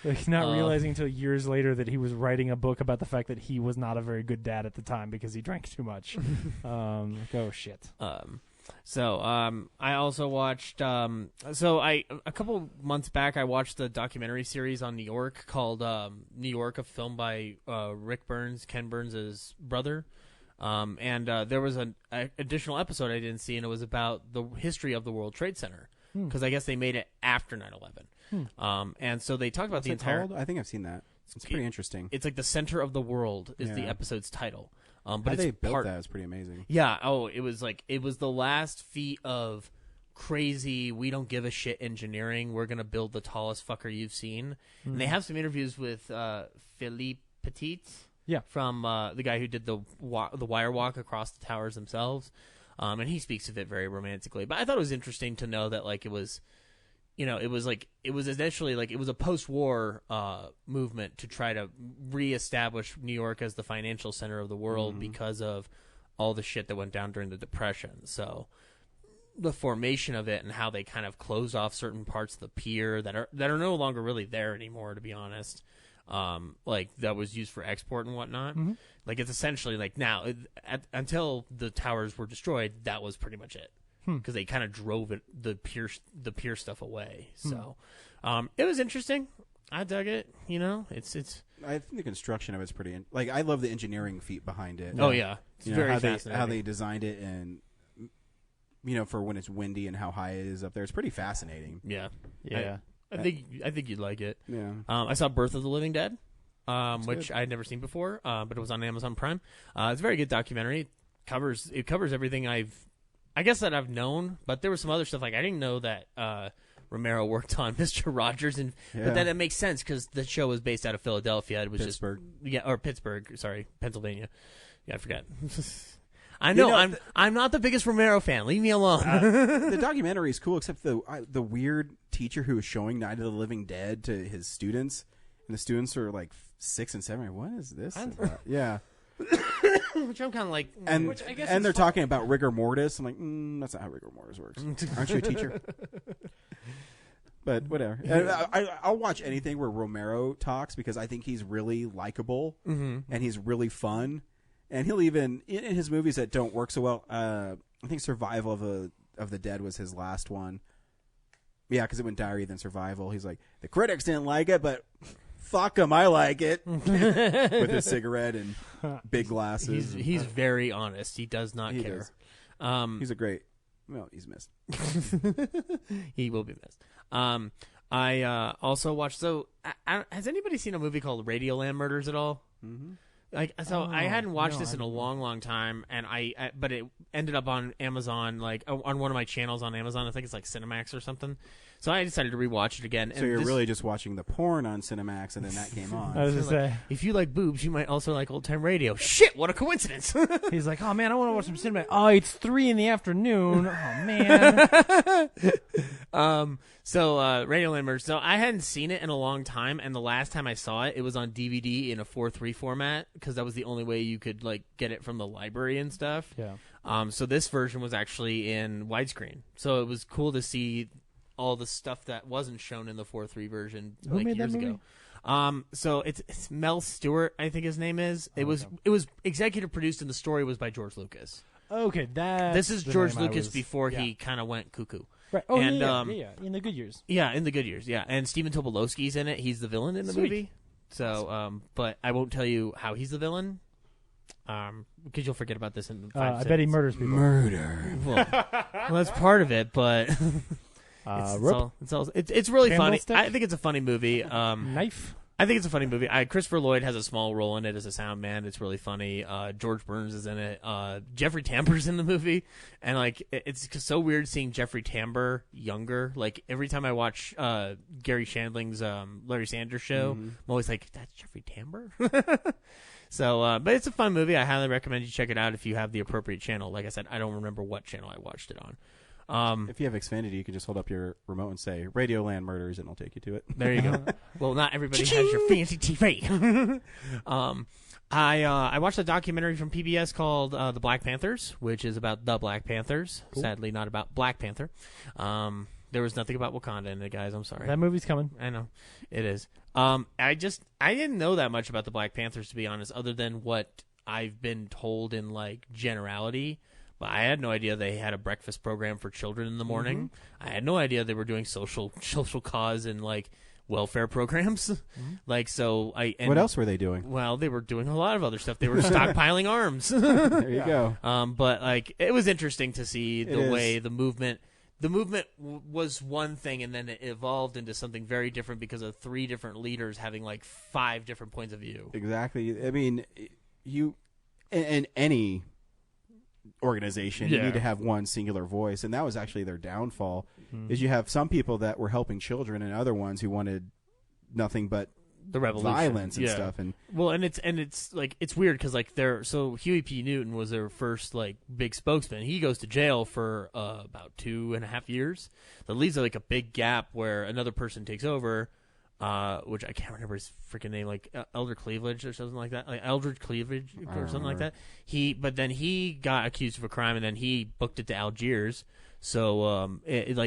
Like not realizing until years later that he was writing a book about the fact that he was not a very good dad at the time because he drank too much. Like, oh shit. I also watched. A couple months back, I watched the documentary series on New York called New York, a film by Rick Burns, Ken Burns' brother. And there was an additional episode I didn't see, and it was about the history of the World Trade Center because I guess they made it after 9/11. And so they talked about the entire. I think I've seen that. It's pretty interesting. It's like the center of the world is the episode's title. But How it's they built that is pretty amazing. Yeah. Oh, it was the last feat of crazy. We don't give a shit engineering. We're gonna build the tallest fucker you've seen. And they have some interviews with Philippe Petit. Yeah. From the guy who did the wire walk across the towers themselves, and he speaks of it very romantically. But I thought it was interesting to know that like it was. It was essentially like it was a post-war movement to try to reestablish New York as the financial center of the world because of all the shit that went down during the Depression. So the formation of it and how they kind of closed off certain parts of the pier that are no longer really there anymore, to be honest. Like that was used for export and whatnot. Like it's essentially like now until the towers were destroyed, that was pretty much it. Because they kind of drove the pier stuff away. So it was interesting. I dug it. It's. I think the construction of it's pretty. I love the engineering feat behind it. Oh yeah, it's very fascinating. How they designed it, and for when it's windy and how high it is up there, it's pretty fascinating. Yeah, yeah. I think you'd like it. Yeah. I saw Birth of the Living Dead, which good. I had never seen before, but it was on Amazon Prime. It's a very good documentary. It covers everything I guess that I've known, but there was some other stuff like I didn't know that Romero worked on Mr. Rogers, but then it makes sense because the show was based out of Philadelphia. It was Pittsburgh. or Pittsburgh. Sorry, Pennsylvania. Yeah, I forgot. I know. I'm not the biggest Romero fan. Leave me alone. The documentary is cool, except the weird teacher who was showing Night of the Living Dead to his students, and the students are like 6 and 7. What is this? Yeah. Which I'm kind of like, and which I guess they're talking about rigor mortis. I'm like, that's not how rigor mortis works. Aren't you a teacher? But whatever. And I'll watch anything where Romero talks because I think he's really likable and he's really fun. And he'll even in his movies that don't work so well. I think Survival of the Dead was his last one. Yeah, because it went Diary then Survival. He's like, the critics didn't like it, but fuck him, I like it. With his cigarette and big glasses. He's very honest. He does not care. He's a great. Well, he's missed. He will be missed. I also watched. So, has anybody seen a movie called Radioland Murders at all? Mm-hmm. I hadn't watched this in a long, long time, and but it ended up on Amazon, like on one of my channels on Amazon. I think it's like Cinemax or something. So I decided to rewatch it again. So you're really just watching the porn on Cinemax, and then that came on. I was going to say, if you like boobs, you might also like old time radio. Shit, what a coincidence! He's like, oh man, I want to watch some Cinemax. Oh, it's 3 PM. Oh man. So Radioland Murders. So I hadn't seen it in a long time, and the last time I saw it, it was on DVD in a 4:3 format because that was the only way you could like get it from the library and stuff. Yeah. So this version was actually in widescreen, so it was cool to see all the stuff that wasn't shown in the 4:3 version like years ago. So it's Mel Stewart, I think his name is. It was executive produced, and the story was by George Lucas. Okay, this is George Lucas before he kind of went cuckoo. Right. Oh, and, yeah, in the good years. Yeah, in the good years, yeah. And Stephen Tobolowsky's in it. He's the villain in the movie. So, but I won't tell you how he's the villain, because you'll forget about this in 5 seconds. I bet he murders people. Murder. Well, that's part of it, but it's really funny. Stick? I think it's a funny movie. Knife. I think it's a funny movie. Christopher Lloyd has a small role in it as a sound man. It's really funny. George Burns is in it. Jeffrey Tambor's in the movie, and like it's so weird seeing Jeffrey Tambor younger. Like every time I watch Gary Shandling's Larry Sanders Show, I'm always like, "That's Jeffrey Tambor." So, but it's a fun movie. I highly recommend you check it out if you have the appropriate channel. Like I said, I don't remember what channel I watched it on. If you have Xfinity, you can just hold up your remote and say Radioland Murders, and it'll take you to it. There you go. Well, not everybody has your fancy TV. I watched a documentary from PBS called The Black Panthers, which is about the Black Panthers. Cool. Sadly, not about Black Panther. There was nothing about Wakanda in it, guys. I'm sorry. That movie's coming. I know. It is. I didn't know that much about the Black Panthers, to be honest, other than what I've been told in, like, generality. But I had no idea they had a breakfast program for children in the morning. I had no idea they were doing social cause and like welfare programs. What else were they doing? Well, they were doing a lot of other stuff. They were stockpiling arms. There you go. But like it was interesting to see the way the movement was one thing, and then it evolved into something very different because of 3 different leaders having like 5 different points of view. Exactly. I mean, you in any organization, you need to have one singular voice, and that was actually their downfall. Is you have some people that were helping children and other ones who wanted nothing but the revolution, violence and stuff. And it's like it's weird because like Huey P. Newton was their first like big spokesman. He goes to jail for about 2.5 years. That leaves like a big gap where another person takes over. Which I can't remember his freaking name, like Elder Cleavage or something like that, like Eldridge Cleavage or something like that. But then he got accused of a crime, and then he booked it to Algiers. So, it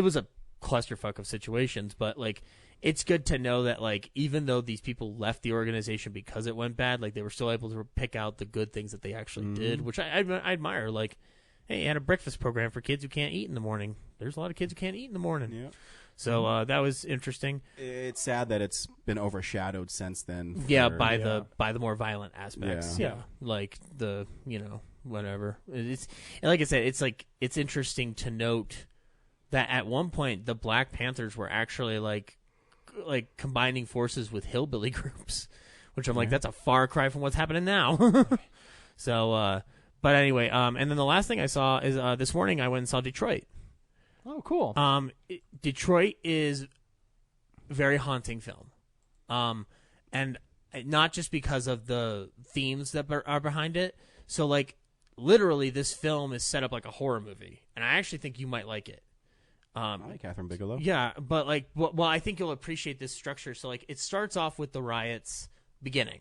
was a clusterfuck of situations. But like, it's good to know that like, even though these people left the organization because it went bad, like they were still able to pick out the good things that they actually did, which I admire. Like, hey, you had a breakfast program for kids who can't eat in the morning. There's a lot of kids who can't eat in the morning. Yeah. So that was interesting. It's sad that it's been overshadowed since then. By the more violent aspects. Yeah. Like the whatever. It's like I said, it's interesting to note that at one point the Black Panthers were actually like combining forces with hillbilly groups, which I'm like, that's a far cry from what's happening now. So, but anyway, and then the last thing I saw is this morning I went and saw Detroit. Oh, cool. Detroit is a very haunting film. And not just because of the themes that are behind it. So, like, literally, this film is set up like a horror movie. And I actually think you might like it. I like Catherine Bigelow. Yeah, but, like, well, I think you'll appreciate this structure. So, like, it starts off with the riots beginning.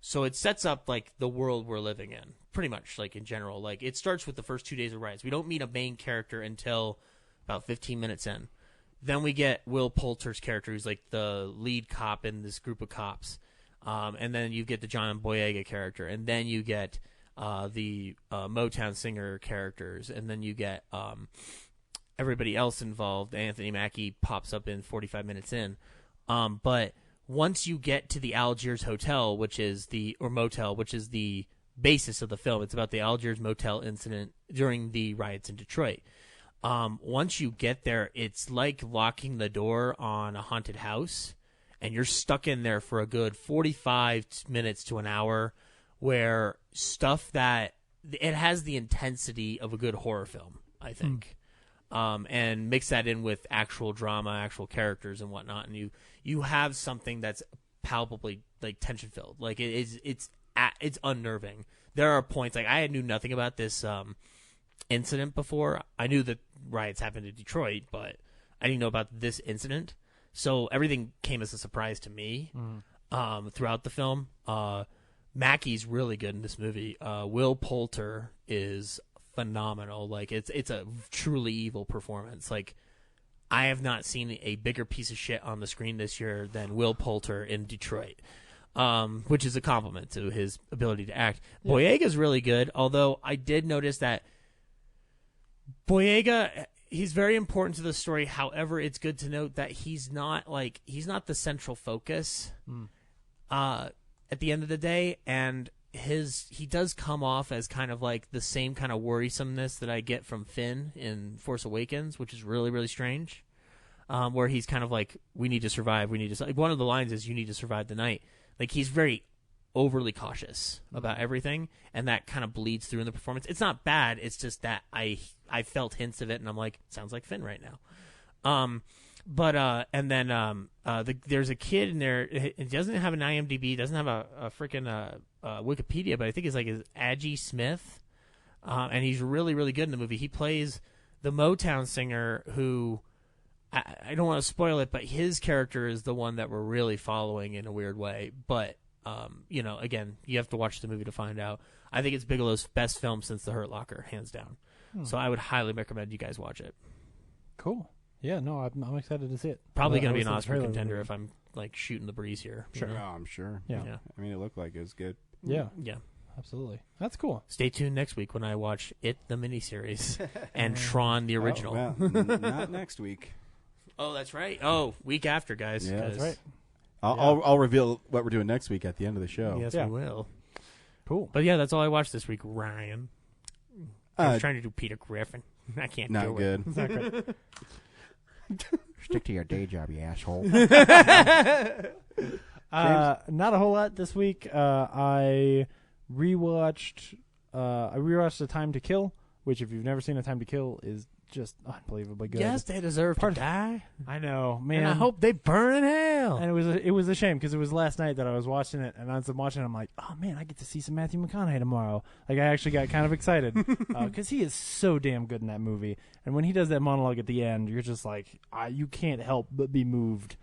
So it sets up, like, the world we're living in, pretty much, like, in general. Like, it starts with the first 2 days of riots. We don't meet a main character until about 15 minutes in. Then we get Will Poulter's character, who's like the lead cop in this group of cops. And then you get the John Boyega character. And then you get the Motown singer characters. And then you get everybody else involved. Anthony Mackie pops up in 45 minutes in. But once you get to the Algiers Hotel, motel, which is the basis of the film, it's about the Algiers Motel incident during the riots in Detroit. Once you get there, it's like locking the door on a haunted house, and you're stuck in there for a good 45 minutes to an hour, where stuff that it has the intensity of a good horror film, I think, and mix that in with actual drama, actual characters and whatnot, and you have something that's palpably like tension filled. Like it's unnerving. There are points like I knew nothing about this incident before. I knew that riots happened in Detroit, but I didn't know about this incident. So everything came as a surprise to me throughout the film. Mackie's really good in this movie. Will Poulter is phenomenal. Like it's a truly evil performance. Like I have not seen a bigger piece of shit on the screen this year than Will Poulter in Detroit. Which is a compliment to his ability to act. Yeah. Boyega's really good, although I did notice that Boyega, he's very important to the story. However, it's good to note that he's not the central focus at the end of the day, and he does come off as kind of like the same kind of worrisomeness that I get from Finn in Force Awakens, which is really, really strange. Where he's kind of like, we need to survive. Like one of the lines is, you need to survive the night. Like he's very overly cautious about everything, and that kind of bleeds through in the performance. It's not bad. It's just that I felt hints of it, and I'm like, sounds like Finn right now. And then there's a kid in there. It doesn't have an IMDb, doesn't have a freaking Wikipedia, but I think it's like Aggie Smith, and he's really, really good in the movie. He plays the Motown singer who. I don't want to spoil it, but his character is the one that we're really following in a weird way. But, again, you have to watch the movie to find out. I think it's Bigelow's best film since The Hurt Locker, hands down. So I would highly recommend you guys watch it. Cool. Yeah, no, I'm excited to see it. Probably going to be an Oscar contender if I'm, like, shooting the breeze here. Sure. You know? Oh, I'm sure. Yeah. I mean, it looked like it was good. Yeah. Yeah. Absolutely. That's cool. Stay tuned next week when I watch It, the miniseries, and Tron, the original. Oh, well, not next week. Oh, that's right. Oh, week after, guys. Yeah, that's right. I'll reveal what we're doing next week at the end of the show. Yes, we will. Cool. But yeah, that's all I watched this week, Ryan. I was trying to do Peter Griffin. I can't do it. Not good. It's not good. Stick to your day job, you asshole. Not a whole lot this week. I rewatched A Time to Kill, which if you've never seen A Time to Kill is just unbelievably good. Yes, they deserve to die. I know, man. And I hope they burn in hell. And it was a shame because it was last night that I was watching it, and as I'm watching it, I'm like, oh man, I get to see some Matthew McConaughey tomorrow. Like I actually got kind of excited because he is so damn good in that movie. And when he does that monologue at the end, you're just like, you can't help but be moved.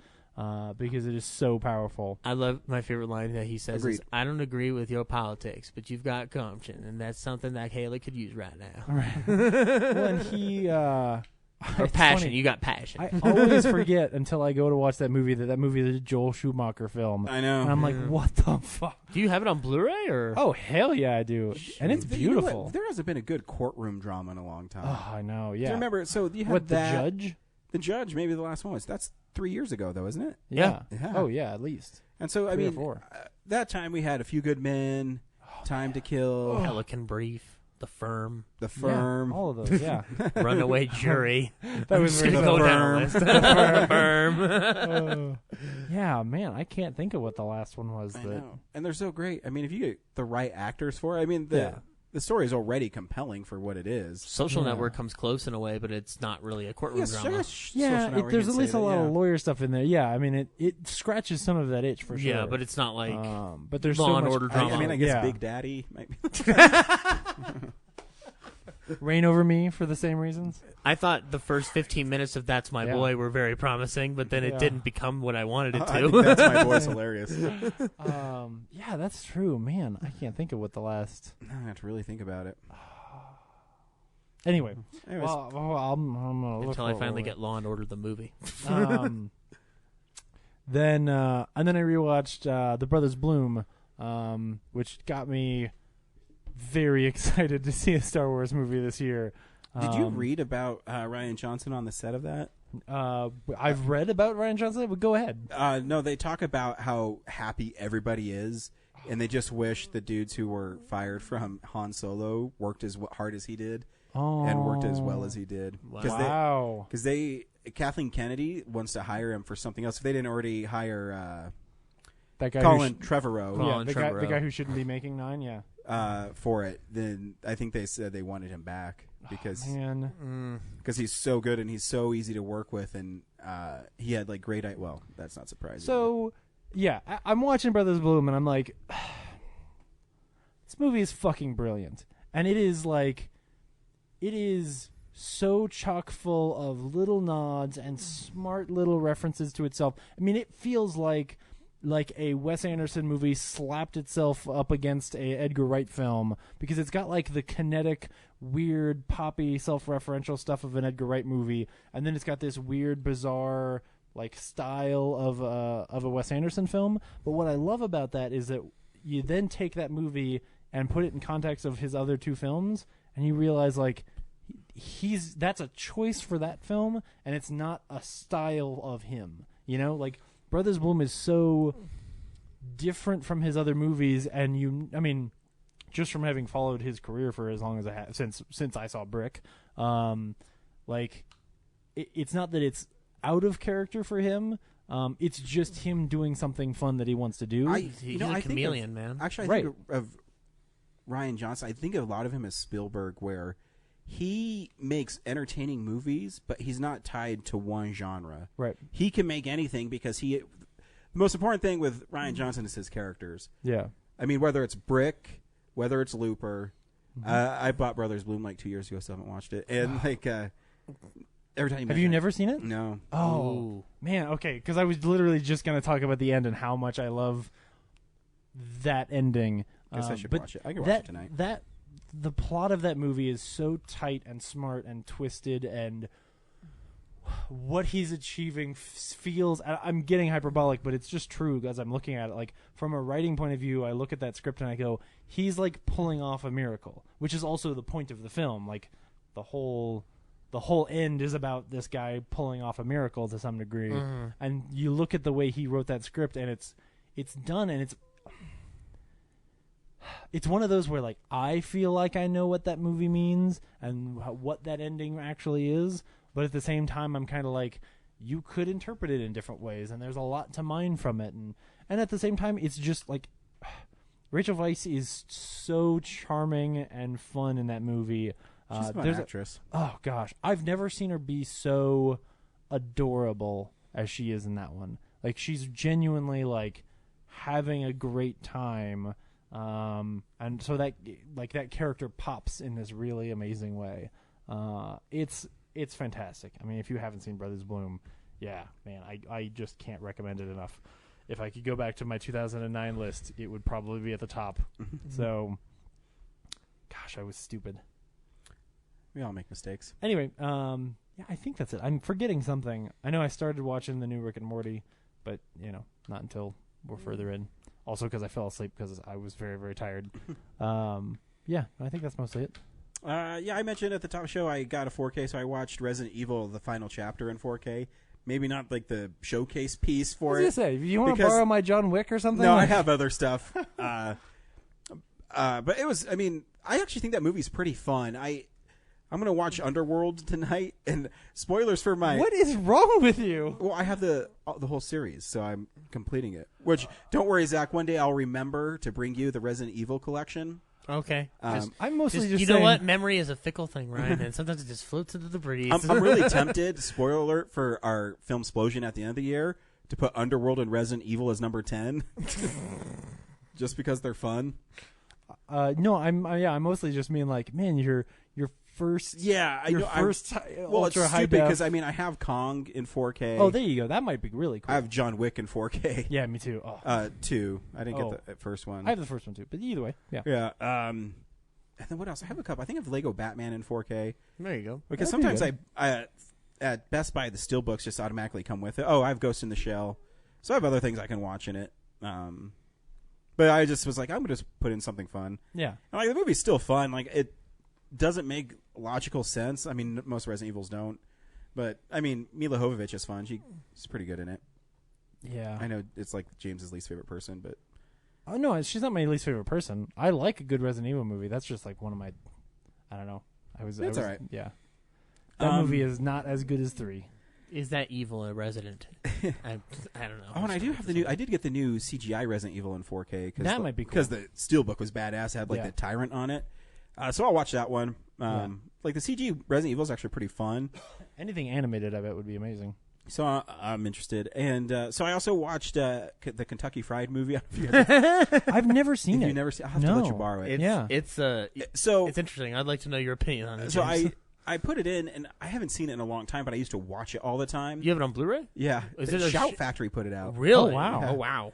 Because it is so powerful. I love my favorite line that he says Agreed. is, I don't agree with your politics, but you've got gumption, and that's something that Haley could use right now. Right. Well, and he... or it's passion. funny. You got passion. I always forget until I go to watch that movie that movie is a Joel Schumacher film. I know. And I'm like, what the fuck? Do you have it on Blu-ray? Or? Oh, hell yeah, I do. And it's beautiful. You know what? There hasn't been a good courtroom drama in a long time. Oh, I know, yeah. Do you remember? So you had What, that, The Judge? The Judge, maybe the last one. That's 3 years ago, though, isn't it? Yeah. Yeah. Oh, yeah, at least. And so, I 3 or mean, 4. That time we had A Few Good Men, Time to Kill, Pelican Brief, The Firm. The Firm. Yeah, all of those, yeah. Runaway Jury. That was going to very go down the list. The Firm. Yeah, man, I can't think of what the last one was. I know. And they're so great. I mean, if you get the right actors for it, I mean, the story is already compelling for what it is. Social Network comes close in a way, but it's not really a courtroom drama. There's at least a lot of lawyer stuff in there. Yeah, I mean, it scratches some of that itch for sure. Yeah, but it's not like but there's Law so and much Order drama. I mean, I guess Big Daddy might be. Reign Over Me for the same reasons. I thought the first 15 minutes of That's My Boy were very promising, but then it didn't become what I wanted it to. I think That's My Boy's hilarious. Yeah, that's true, man. I can't think of what the last. I have to really think about it. Anyway, Anyways. I'm gonna look Until I for finally it. get Law and Order the movie. Then I rewatched The Brothers Bloom, which got me very excited to see a Star Wars movie this year. Did you read about Ryan Johnson on the set of that? I've read about Ryan Johnson, but go ahead. No, they talk about how happy everybody is, and they just wish the dudes who were fired from Han Solo worked as hard as he did and worked as well as he did. Wow. Because Kathleen Kennedy wants to hire him for something else. If they didn't already hire that guy Colin Trevorrow. The guy who shouldn't be making 9, for it, then I think they said they wanted him back because he's so good and he's so easy to work with, and he had like great. Well, that's not surprising. So, yeah, I'm watching Brothers Bloom, and I'm like, this movie is fucking brilliant, and it is so chock full of little nods and smart little references to itself. I mean, it feels like a Wes Anderson movie slapped itself up against a Edgar Wright film, because it's got like the kinetic, weird, poppy, self-referential stuff of an Edgar Wright movie, and then it's got this weird, bizarre like style of a Wes Anderson film. But what I love about that is that you then take that movie and put it in context of his other 2 films, and you realize like that's a choice for that film, and it's not a style of him. You know, like Brothers Bloom is so different from his other movies, and I mean, just from having followed his career for as long as I have, since I saw Brick, like it's not that it's out of character for him. It's just him doing something fun that he wants to do. He's a chameleon, man. Actually, I think of Ryan Johnson. I think of a lot of him as Spielberg, where he makes entertaining movies, but he's not tied to one genre. Right. He can make anything because the most important thing with Ryan Johnson is his characters. Yeah. I mean, whether it's Brick, whether it's Looper. I bought Brothers Bloom like 2 years ago, so I haven't watched it. And like every time have you never seen it? No. Oh man, okay. Because I was literally just going to talk about the end and how much I love that ending. Guess I should watch it. I can watch it tonight. The plot of that movie is so tight and smart and twisted, and what he's achieving feels, I'm getting hyperbolic, but it's just true as I'm looking at it. Like, from a writing point of view, I look at that script and I go, he's like pulling off a miracle, which is also the point of the film. Like, the whole end is about this guy pulling off a miracle to some degree. And you look at the way he wrote that script, and it's done, and it's one of those where, like, I feel like I know what that movie means and what that ending actually is, but at the same time, I'm kind of like, you could interpret it in different ways, and there's a lot to mine from it, and at the same time, it's just like, Rachel Weisz is so charming and fun in that movie. She's a fun actress. Oh gosh, I've never seen her be so adorable as she is in that one. Like, she's genuinely like having a great time. And so that character pops in this really amazing way. It's fantastic. I mean, if you haven't seen Brothers Bloom, yeah, man, I just can't recommend it enough. If I could go back to my 2009 list, it would probably be at the top. So, gosh, I was stupid. We all make mistakes. Anyway, yeah, I think that's it. I'm forgetting something. I know I started watching the new Rick and Morty, but, not until we're further in. Also because I fell asleep because I was very, very tired. Yeah, I think that's mostly it. Yeah, I mentioned at the top of the show I got a 4K, so I watched Resident Evil, the final chapter in 4K. Maybe not like the showcase piece for it. I was going to say, you want to borrow my John Wick or something? No, I have other stuff. But it was, I mean, I actually think that movie's pretty fun. I'm going to watch Underworld tonight, and spoilers for my... What is wrong with you? Well, I have the whole series, so I'm completing it. Which, don't worry, Zach, one day I'll remember to bring you the Resident Evil collection. Okay. I'm mostly just you saying... know what? Memory is a fickle thing, Ryan, and sometimes it just floats into the breeze. I'm really tempted, spoiler alert, for our film Splosion at the end of the year, to put Underworld and Resident Evil as number 10. Just because they're fun. No, I'm mostly just mean like, man, your first ultra high def. Because I mean I have Kong in 4K. Oh, there you go. That might be really cool. I have John Wick in 4K. Yeah, me too. Oh. 2. I didn't get the first one. I have the first one too, but either way, yeah. Yeah. then what else? I have a couple. I think I have Lego Batman in 4K. There you go. Because sometimes I at Best Buy, the steelbooks just automatically come with it. Oh, I have Ghost in the Shell. So I have other things I can watch in it. But I just was like, I'm going to just put in something fun. Yeah. And, like, the movie's still fun. Like, it doesn't make logical sense. I mean, most Resident Evils don't. But, I mean, Mila Jovovich is fun. She's pretty good in it. Yeah. I know it's like James's least favorite person, but... Oh, no, she's not my least favorite person. I like a good Resident Evil movie. That's just like one of my... I don't know. It's all right. Yeah. That movie is not as good as 3. Is that evil a resident? I don't know. Oh, and I did get the new CGI Resident Evil in 4K. That might be cool. Because the steelbook was badass. It had like the Tyrant on it. So I'll watch that one. Like the CG Resident Evil is actually pretty fun. Anything animated, I bet, would be amazing. So I'm interested. And so I also watched the Kentucky Fried movie. I've never seen it. You've never seen it? I'll have to let you borrow it. It's interesting. I'd like to know your opinion on it. So I put it in, and I haven't seen it in a long time, but I used to watch it all the time. You have it on Blu-ray? Yeah. Is it Shout Factory put it out. Really? Oh, wow. Yeah. Oh, wow.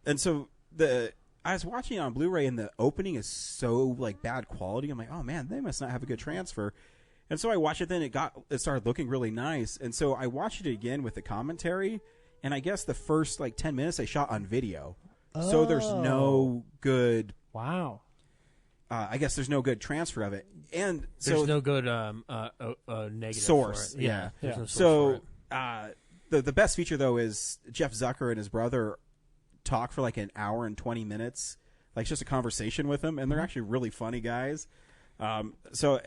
And so I was watching it on Blu-ray, and the opening is so like bad quality. I'm like, oh man, they must not have a good transfer. And so I watched it. Then it started looking really nice. And so I watched it again with the commentary. And I guess the first like 10 minutes I shot on video. Oh. So there's no good. Wow. I guess there's no good transfer of it, and there's no good negative source. For it. Yeah. Yeah. No source so for it. The best feature though is Jeff Zucker and his brother talk for like an hour and 20 minutes, like just a conversation with them, and they're actually really funny guys. So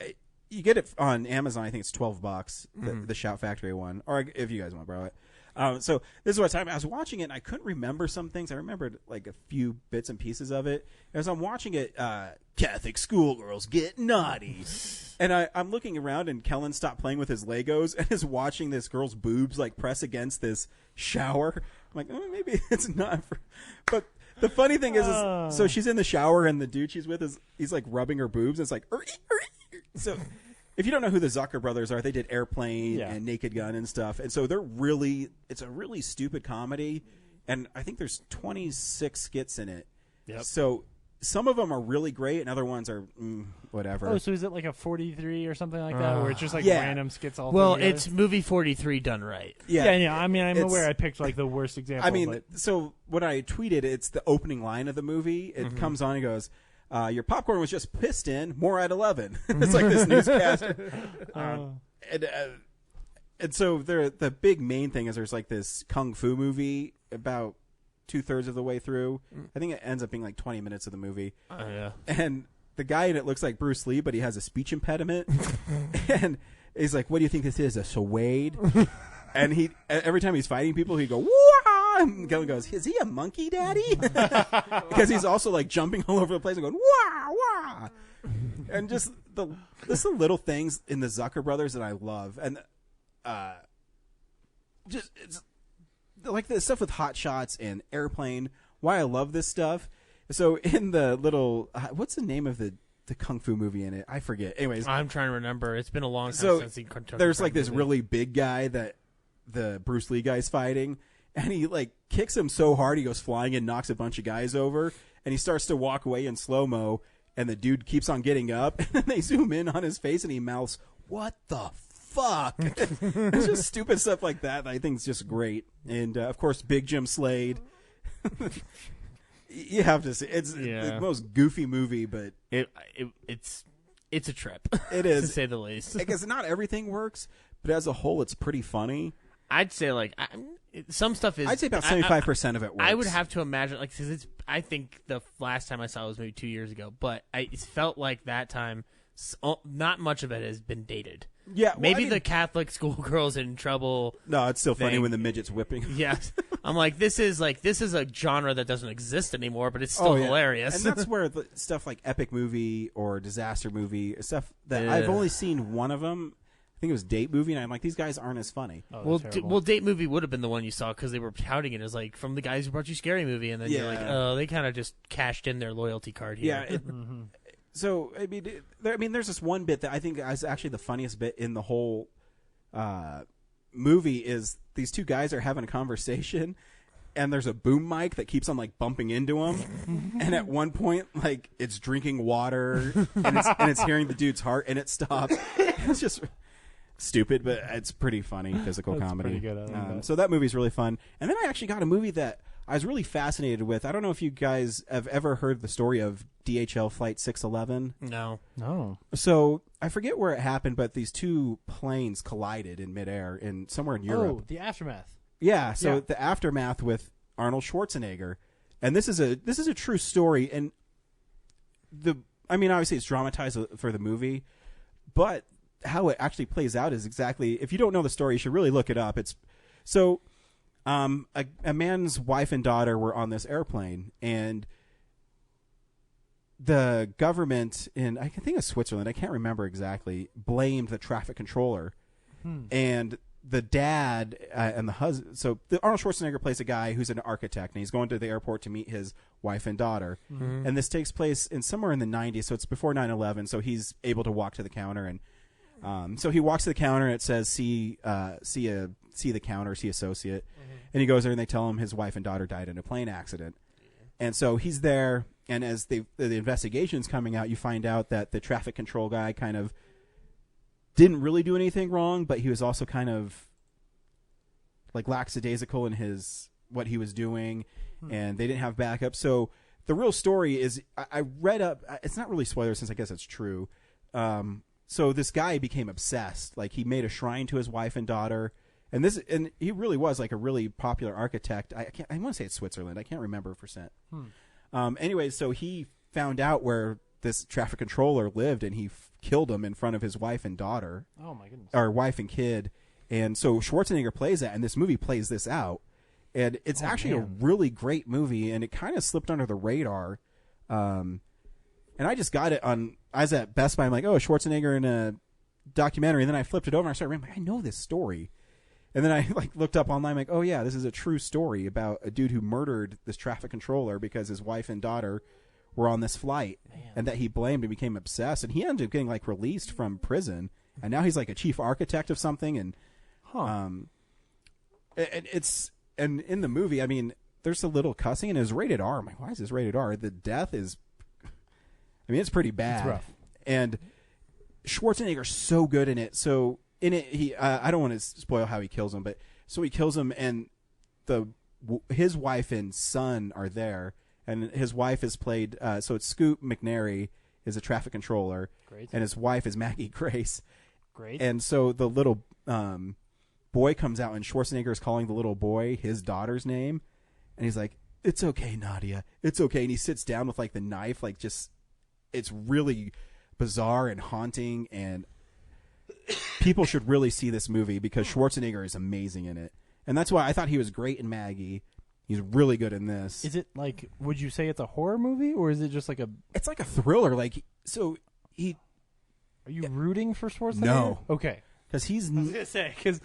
you get it on Amazon. I think it's $12, the Shout Factory one, or if you guys want to borrow it. So this is what time I was watching it, and I couldn't remember some things. I remembered like a few bits and pieces of it. As I'm watching it, Catholic schoolgirls get naughty. And I'm looking around, and Kellen stopped playing with his Legos and is watching this girl's boobs like press against this shower. I'm like, oh, maybe it's not for... But the funny thing is so she's in the shower, and the dude she's with he's like rubbing her boobs, and it's like... So... If you don't know who the Zucker brothers are, they did Airplane and Naked Gun and stuff. And so it's a really stupid comedy. And I think there's 26 skits in it. Yep. So some of them are really great, and other ones are whatever. Oh, so is it like a 43 or something like that, where it's just like random skits all Well, together? it's movie 43 done right. Yeah. I mean, I'm aware I picked like the worst example. I mean, so when I tweeted, it's the opening line of the movie. It comes on and goes... your popcorn was just pissed in. More at 11. It's like this newscaster. And so the big main thing is there's like this kung fu movie about 2/3 of the way through. I think it ends up being like 20 minutes of the movie. Oh yeah. And the guy in it looks like Bruce Lee, but he has a speech impediment. And he's like, "What do you think this is? A Swade?" And every time he's fighting people, he go, "Wah!" And Kellen goes, "Is he a monkey, Daddy?" Because he's also like jumping all over the place and going, "Wah, wah!" And just the little things in the Zucker brothers that I love, and just it's like the stuff with Hot Shots and Airplane. Why I love this stuff. So in the little, what's the name of the kung fu movie in it? I forget. Anyways, I'm trying to remember. It's been a long time since seen Kentucky there's Fried like this movie. really big guy that the Bruce Lee guy's fighting, and he like kicks him so hard he goes flying and knocks a bunch of guys over, and he starts to walk away in slow-mo, and the dude keeps on getting up, and then they zoom in on his face, and he mouths, "What the fuck?" It's just stupid stuff like that I think is just great. And of course, Big Jim Slade. You have to see it's the most goofy movie, but it's a trip. It is, to say the least. I guess not everything works, but as a whole, it's pretty funny. I'd say like some stuff is. I'd say about 75% of it works. I would have to imagine like because it's. I think the last time I saw it was maybe 2 years ago, but it felt like that time. Not much of it has been dated. Yeah, well, maybe the Catholic schoolgirls in trouble. No, it's still funny when the midget's whipping. Yes, I'm like this is a genre that doesn't exist anymore, but it's still hilarious. And that's where the stuff like epic movie or disaster movie stuff that I've only seen one of them. I think it was Date Movie, and I'm like, these guys aren't as funny. Oh, well, Date Movie would have been the one you saw because they were touting it as like from the guys who brought you Scary Movie, and then you're like, oh, they kind of just cashed in their loyalty card here. Yeah. So I mean, there's this one bit that I think is actually the funniest bit in the whole movie is these two guys are having a conversation, and there's a boom mic that keeps on like bumping into him, and at one point like it's drinking water and it's hearing the dude's heart, and it stops. It's just stupid, but it's pretty funny physical comedy. Pretty good. I like that. So that movie's really fun. And then I actually got a movie that I was really fascinated with. I don't know if you guys have ever heard the story of DHL Flight 611. No. So I forget where it happened, but these two planes collided in midair somewhere in Europe. Oh, the aftermath. Yeah, so the aftermath with Arnold Schwarzenegger, and this is a true story. And obviously it's dramatized for the movie, but how it actually plays out is exactly. If you don't know the story, you should really look it up. It's so a man's wife and daughter were on this airplane, and the government in I think it's Switzerland, I can't remember exactly, blamed the traffic controller, and the dad and the husband. So Arnold Schwarzenegger plays a guy who's an architect, and he's going to the airport to meet his wife and daughter. Mm-hmm. And this takes place somewhere in the 90s, so it's before 9/11. So he's able to walk to the counter, and so he walks to the counter, and it says see the counter, see associate, and he goes there, and they tell him his wife and daughter died in a plane accident. And so he's there, and as the investigation's coming out, you find out that the traffic control guy kind of didn't really do anything wrong, but he was also kind of like lackadaisical in what he was doing, and they didn't have backup. So the real story is, I read up. It's not really spoilers since I guess it's true. So this guy became obsessed. Like he made a shrine to his wife and daughter, and he really was like a really popular architect. I want to say it's Switzerland. I can't remember %. Anyway, so he found out where this traffic controller lived, and he killed him in front of his wife and daughter. Oh my goodness! Or wife and kid. And so Schwarzenegger plays that, and this movie plays this out. And it's actually a really great movie, and it kind of slipped under the radar. And I just got it I was at Best Buy. I'm like, oh, Schwarzenegger in a documentary. And then I flipped it over, and I started remembering, I know this story. And then I looked up online, like, oh, yeah, this is a true story about a dude who murdered this traffic controller because his wife and daughter were on this flight, and that he blamed and became obsessed. And he ended up getting released from prison, and now he's like a chief architect of something. And and in the movie, I mean, there's a little cussing, and it's rated R. I'm like, why is this rated R? The death is, it's pretty bad. It's rough. And Schwarzenegger's so good in it. So in it, I don't want to spoil how he kills him, but so he kills him, and his wife and son are there, and his wife is played. So it's Scoot McNairy is a traffic controller, Great. And his wife is Maggie Grace. Great. And so the little boy comes out, and Schwarzenegger is calling the little boy his daughter's name, and he's like, "It's okay, Nadia. It's okay." And he sits down with the knife, it's really bizarre and haunting, and people should really see this movie because Schwarzenegger is amazing in it. And that's why I thought he was great in Maggie. He's really good in this. Is it would you say it's a horror movie, or is it just It's like a thriller. Are you rooting for Schwarzenegger? No. Okay. Because he's... I was going to say, because...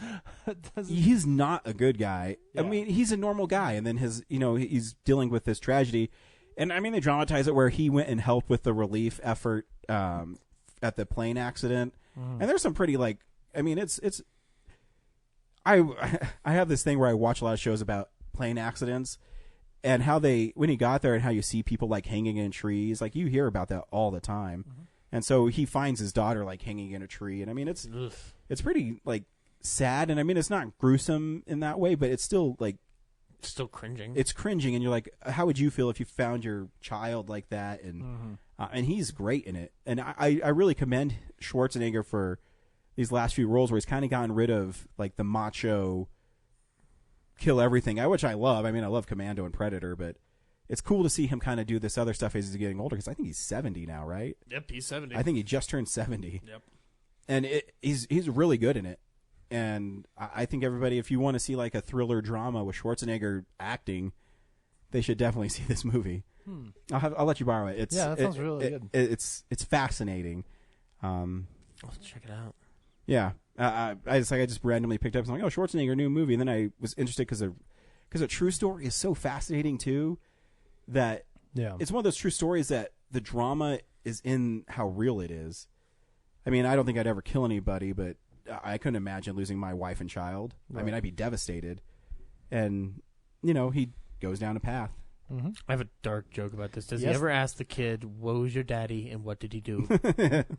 he's not a good guy. Yeah. I mean, he's a normal guy, and then he's dealing with this tragedy. And, I mean, they dramatize it where he went and helped with the relief effort at the plane accident. And there's some pretty, it's... I have this thing where I watch a lot of shows about plane accidents and how when he got there and how you see people, hanging in trees. You hear about that all the time. And so he finds his daughter hanging in a tree, and I mean it's pretty sad, and I mean it's not gruesome in that way, but it's still still cringing. It's cringing, and you're like, how would you feel if you found your child like that? And and he's great in it, and I really commend Schwarzenegger for these last few roles where he's kind of gotten rid of the macho kill everything, which I love. I mean, I love Commando and Predator, but it's cool to see him kind of do this other stuff as he's getting older, because I think he's 70 now, right? Yep, he's 70. I think he just turned 70. Yep. And he's really good in it. And I think everybody, if you want to see a thriller drama with Schwarzenegger acting, they should definitely see this movie. I'll let you borrow it. That sounds really good. It's fascinating. I'll check it out. Yeah. I just randomly picked up something. Oh, Schwarzenegger, new movie. And then I was interested because a true story is so fascinating too. That it's one of those true stories that the drama is in how real it is. I mean, I don't think I'd ever kill anybody, but I couldn't imagine losing my wife and child. Right. I mean, I'd be devastated. And, he goes down a path. Mm-hmm. I have a dark joke about this. Does he Yes. ever ask the kid, "What was your daddy and what did he do?"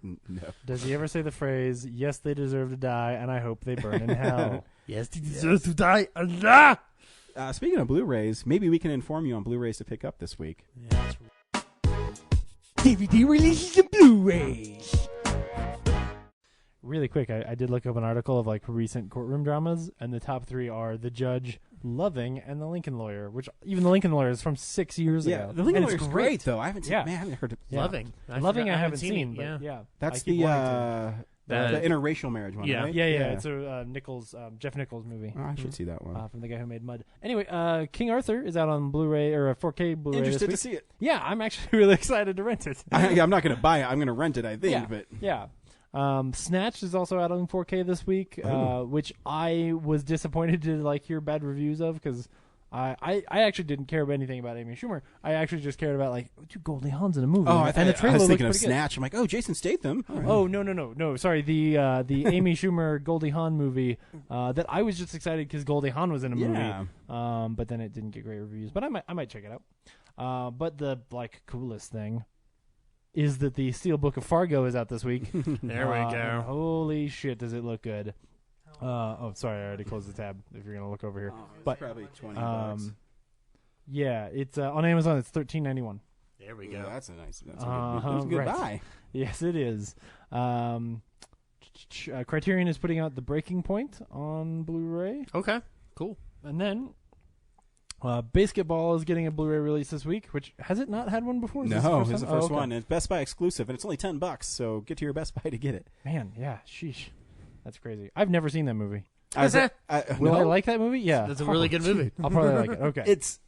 No. Does he ever say the phrase, "Yes, they deserve to die, and I hope they burn in hell"? Yes, he deserves to die. Allah! Speaking of Blu-rays, maybe we can inform you on Blu-rays to pick up this week. Yeah, DVD releases and Blu-rays. Really quick, I did look up an article of like recent courtroom dramas, and the top 3 are The Judge, Loving, and The Lincoln Lawyer. Which even The Lincoln Lawyer is from 6 years ago. The Lincoln And Lawyer's it's great though. I haven't seen. Yeah. Man, I haven't heard of. Yeah. Loving. Loving, I haven't seen. seen. But Yeah. That's I keep the wanting the interracial marriage one, Yeah. right? yeah. It's a Nichols, Jeff Nichols movie. Oh, I should see that one. From the guy who made Mud. Anyway, King Arthur is out on Blu-ray or a 4K Blu-ray. Interested this to week. see it. Yeah, I'm actually really excited to rent it. I'm not going to buy it. I'm going to rent it. I think, yeah, but yeah. Snatch is also out on 4K this week, which I was disappointed to like hear bad reviews of because I actually didn't care about anything about Amy Schumer. I actually just cared about like Goldie Hawn's in a movie. Oh, I and the trailer was looked thinking of pretty good. Snatch. I'm like, oh, Jason Statham. All right. Oh no! Sorry, the Amy Schumer Goldie Hawn movie that I was just excited because Goldie Hawn was in a movie. Yeah. But then it didn't get great reviews. But I might check it out. But the like coolest thing is that the Steelbook of Fargo is out this week. There we go. and holy shit, does it look good? Sorry, I already closed the tab. If you're gonna look over here, but probably $20. yeah, it's on Amazon. It's $13.91. There we Yeah, go. that's a good right. buy. Yes, it is. Criterion is putting out The Breaking Point on Blu-ray, Okay, cool. and then Basketball is getting a Blu-ray release this week. Which has it not had one before? Is this No, the it's first the time? first Oh, okay. one. It's Best Buy exclusive, and it's only $10. So get to your Best Buy to get it. Man, yeah, sheesh, that's crazy. I've never seen that movie. Will I like that movie? Yeah, That's a really good movie. I'll probably like it. Okay, It's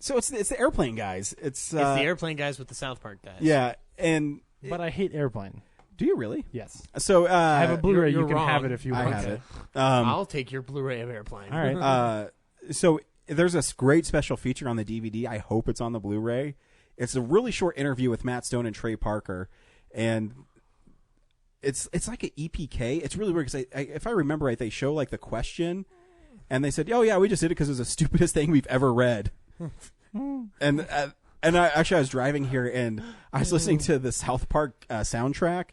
the airplane guys. It's It's the airplane guys with the South Park guys. Yeah, and but I hate Airplane. do you really? Yes, So I have a Blu-ray. you're You can wrong. have it if you I want. have it. I'll take your Blu-ray of Airplane. All right. So there's a great special feature on the DVD. I hope it's on the Blu-ray. It's a really short interview with Matt Stone and Trey Parker, and it's like an EPK. It's really weird because if I remember right, they show like the question, and they said, "Oh yeah, we just did it because it was the stupidest thing we've ever read." and I was driving here and I was listening to the South Park soundtrack,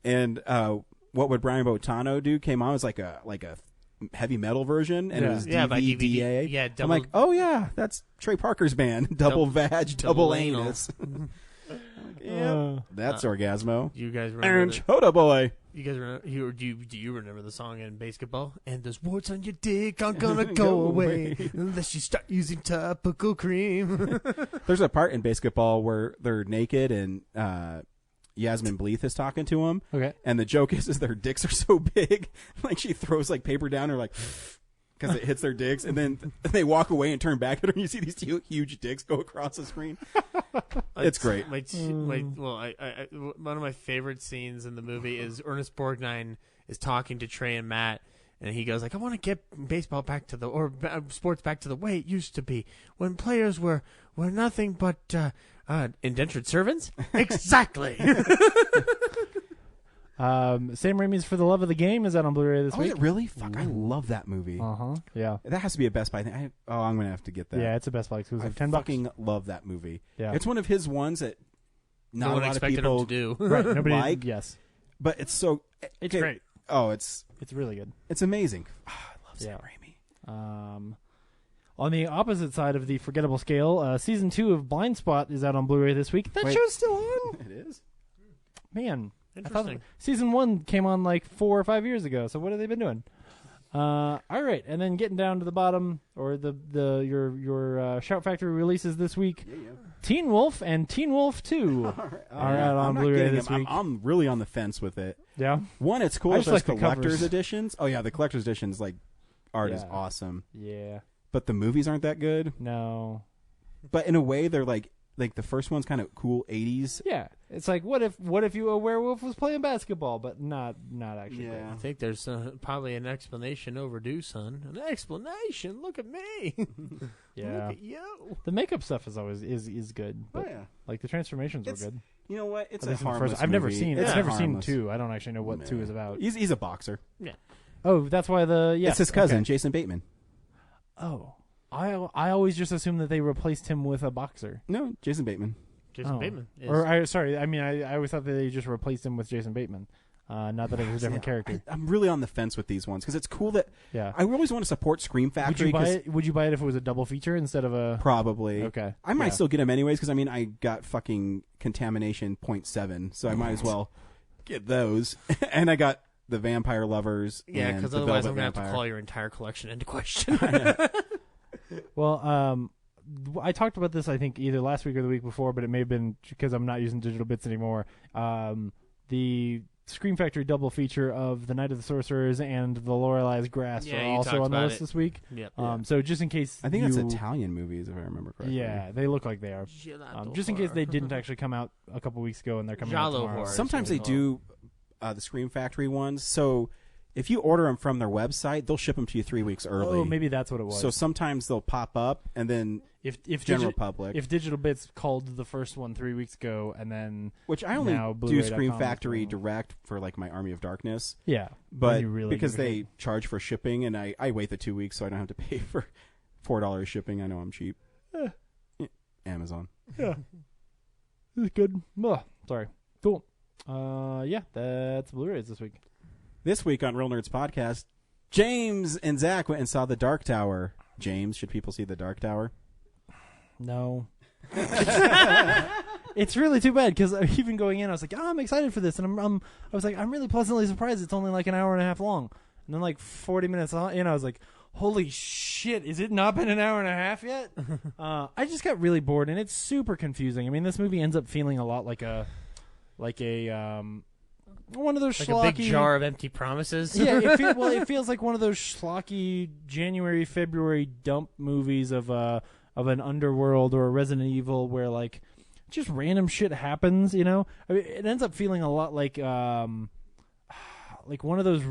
and What Would Brian Botano Do came on. It was like a heavy metal version, and it was by DVD. DVDA. Yeah, I'm double, like, oh yeah, that's Trey Parker's band, Double Vag, Double anal. Anus. Yep, that's Orgasmo. You guys remember? Aaron Choda Boy. You guys remember? Do you remember the song in Basketball? And those warts on your dick aren't gonna go away unless you start using topical cream. There's a part in Basketball where they're naked and Yasmin Bleeth is talking to him. Okay. And the joke is their dicks are so big, like she throws like paper down or like because it hits their dicks, and then they walk away and turn back at her, and you see these two huge dicks go across the screen. It's great. One of my favorite scenes in the movie is Ernest Borgnine is talking to Trey and Matt, and he goes like, "I want to get baseball back to sports back to the way it used to be when players were nothing but indentured servants." Exactly. Sam Raimi's For the Love of the Game is out on Blu-ray this week. Is it really? Fuck, I love that movie. Yeah. That has to be a Best Buy thing. I'm gonna have to get that. Yeah, it's a Best Buy exclusive. I $10. fucking love that movie. Yeah. It's one of his ones that No not one a lot of expected people him to do. Right. Nobody. like. Yes. But it's so It's great. Oh, it's really good. It's amazing. I love Sam Raimi. On the opposite side of the forgettable scale, season 2 of Blind Spot is out on Blu-ray this week. That show's still on. It is. Man, Interesting. Season 1 came on like 4 or 5 years ago. So what have they been doing? All right, and then getting down to the bottom, or your Shout Factory releases this week. Yeah. Teen Wolf and Teen Wolf 2 are out on Blu-ray this week. I'm really on the fence with it. Yeah. One, it's cool. I It's just like the collector's covers. editions. Oh yeah, the collector's editions like art is Yeah. awesome. Yeah. But the movies aren't that good. No. But in a way, they're like the first one's kind of cool 80s. Yeah, it's like what if you a werewolf was playing basketball, but not actually. Yeah. I think there's probably an explanation overdue, son. An explanation. Look at me. Yeah. Look at you. The makeup stuff is always is good. But yeah. Like the transformations It's- were good. You know what? It's At a least in the harmless first. I've never movie. seen. It's I've never seen harmless. 2. I don't actually know what 2 is about. He's a boxer. Yeah. Oh, that's why the It's his cousin, okay. Jason Bateman. Oh, I always just assumed that they replaced him with a boxer. No, Jason Bateman. Jason Bateman. I always thought that they just replaced him with Jason Bateman. Not that it was a different character. I'm really on the fence with these ones because it's cool that I always want to support Scream Factory. Would you buy it if it was a double feature instead of a... Probably. Okay. I might still get them anyways because, I got fucking Contamination 0.7, so I might as well get those. And I got the Vampire Lovers. Yeah, because otherwise I'm going to have to call your entire collection into question. Well, I talked about this, I think, either last week or the week before, but it may have been because I'm not using digital bits anymore. The Scream Factory double feature of The Night of the Sorcerers and The Lorelai's Grasp are also on the list this week. Yep. So just in case... I think that's Italian movies, if I remember correctly. Yeah, they look like they are. Just in case they didn't actually come out a couple weeks ago and they're coming out tomorrow. Sometimes they do the Scream Factory ones, so... If you order them from their website, they'll ship them to you 3 weeks early. Oh, maybe that's what it was. So sometimes they'll pop up, and then if general public. If Digital Bits called the first one 3 weeks ago, and then which I only do Scream Factory direct for like my Army of Darkness. Yeah, but because they charge for shipping, and I wait the 2 weeks, so I don't have to pay for $4 shipping. I know I'm cheap. Amazon. Yeah, it's good. Oh, sorry. Cool. Yeah, that's Blu-rays this week. This week on Real Nerds Podcast, James and Zach went and saw The Dark Tower. James, should people see The Dark Tower? No. It's really too bad because even going in, I was like, I'm excited for this, and I was like, I'm really pleasantly surprised. It's only like an hour and a half long, and then like 40 minutes in, I was like, holy shit, is it not been an hour and a half yet? I just got really bored, and it's super confusing. I mean, this movie ends up feeling a lot like a one of those like schlocky, a big jar of empty promises. Yeah, it feels like one of those schlocky January, February dump movies of an Underworld or a Resident Evil where like just random shit happens. I mean, it ends up feeling a lot like one of those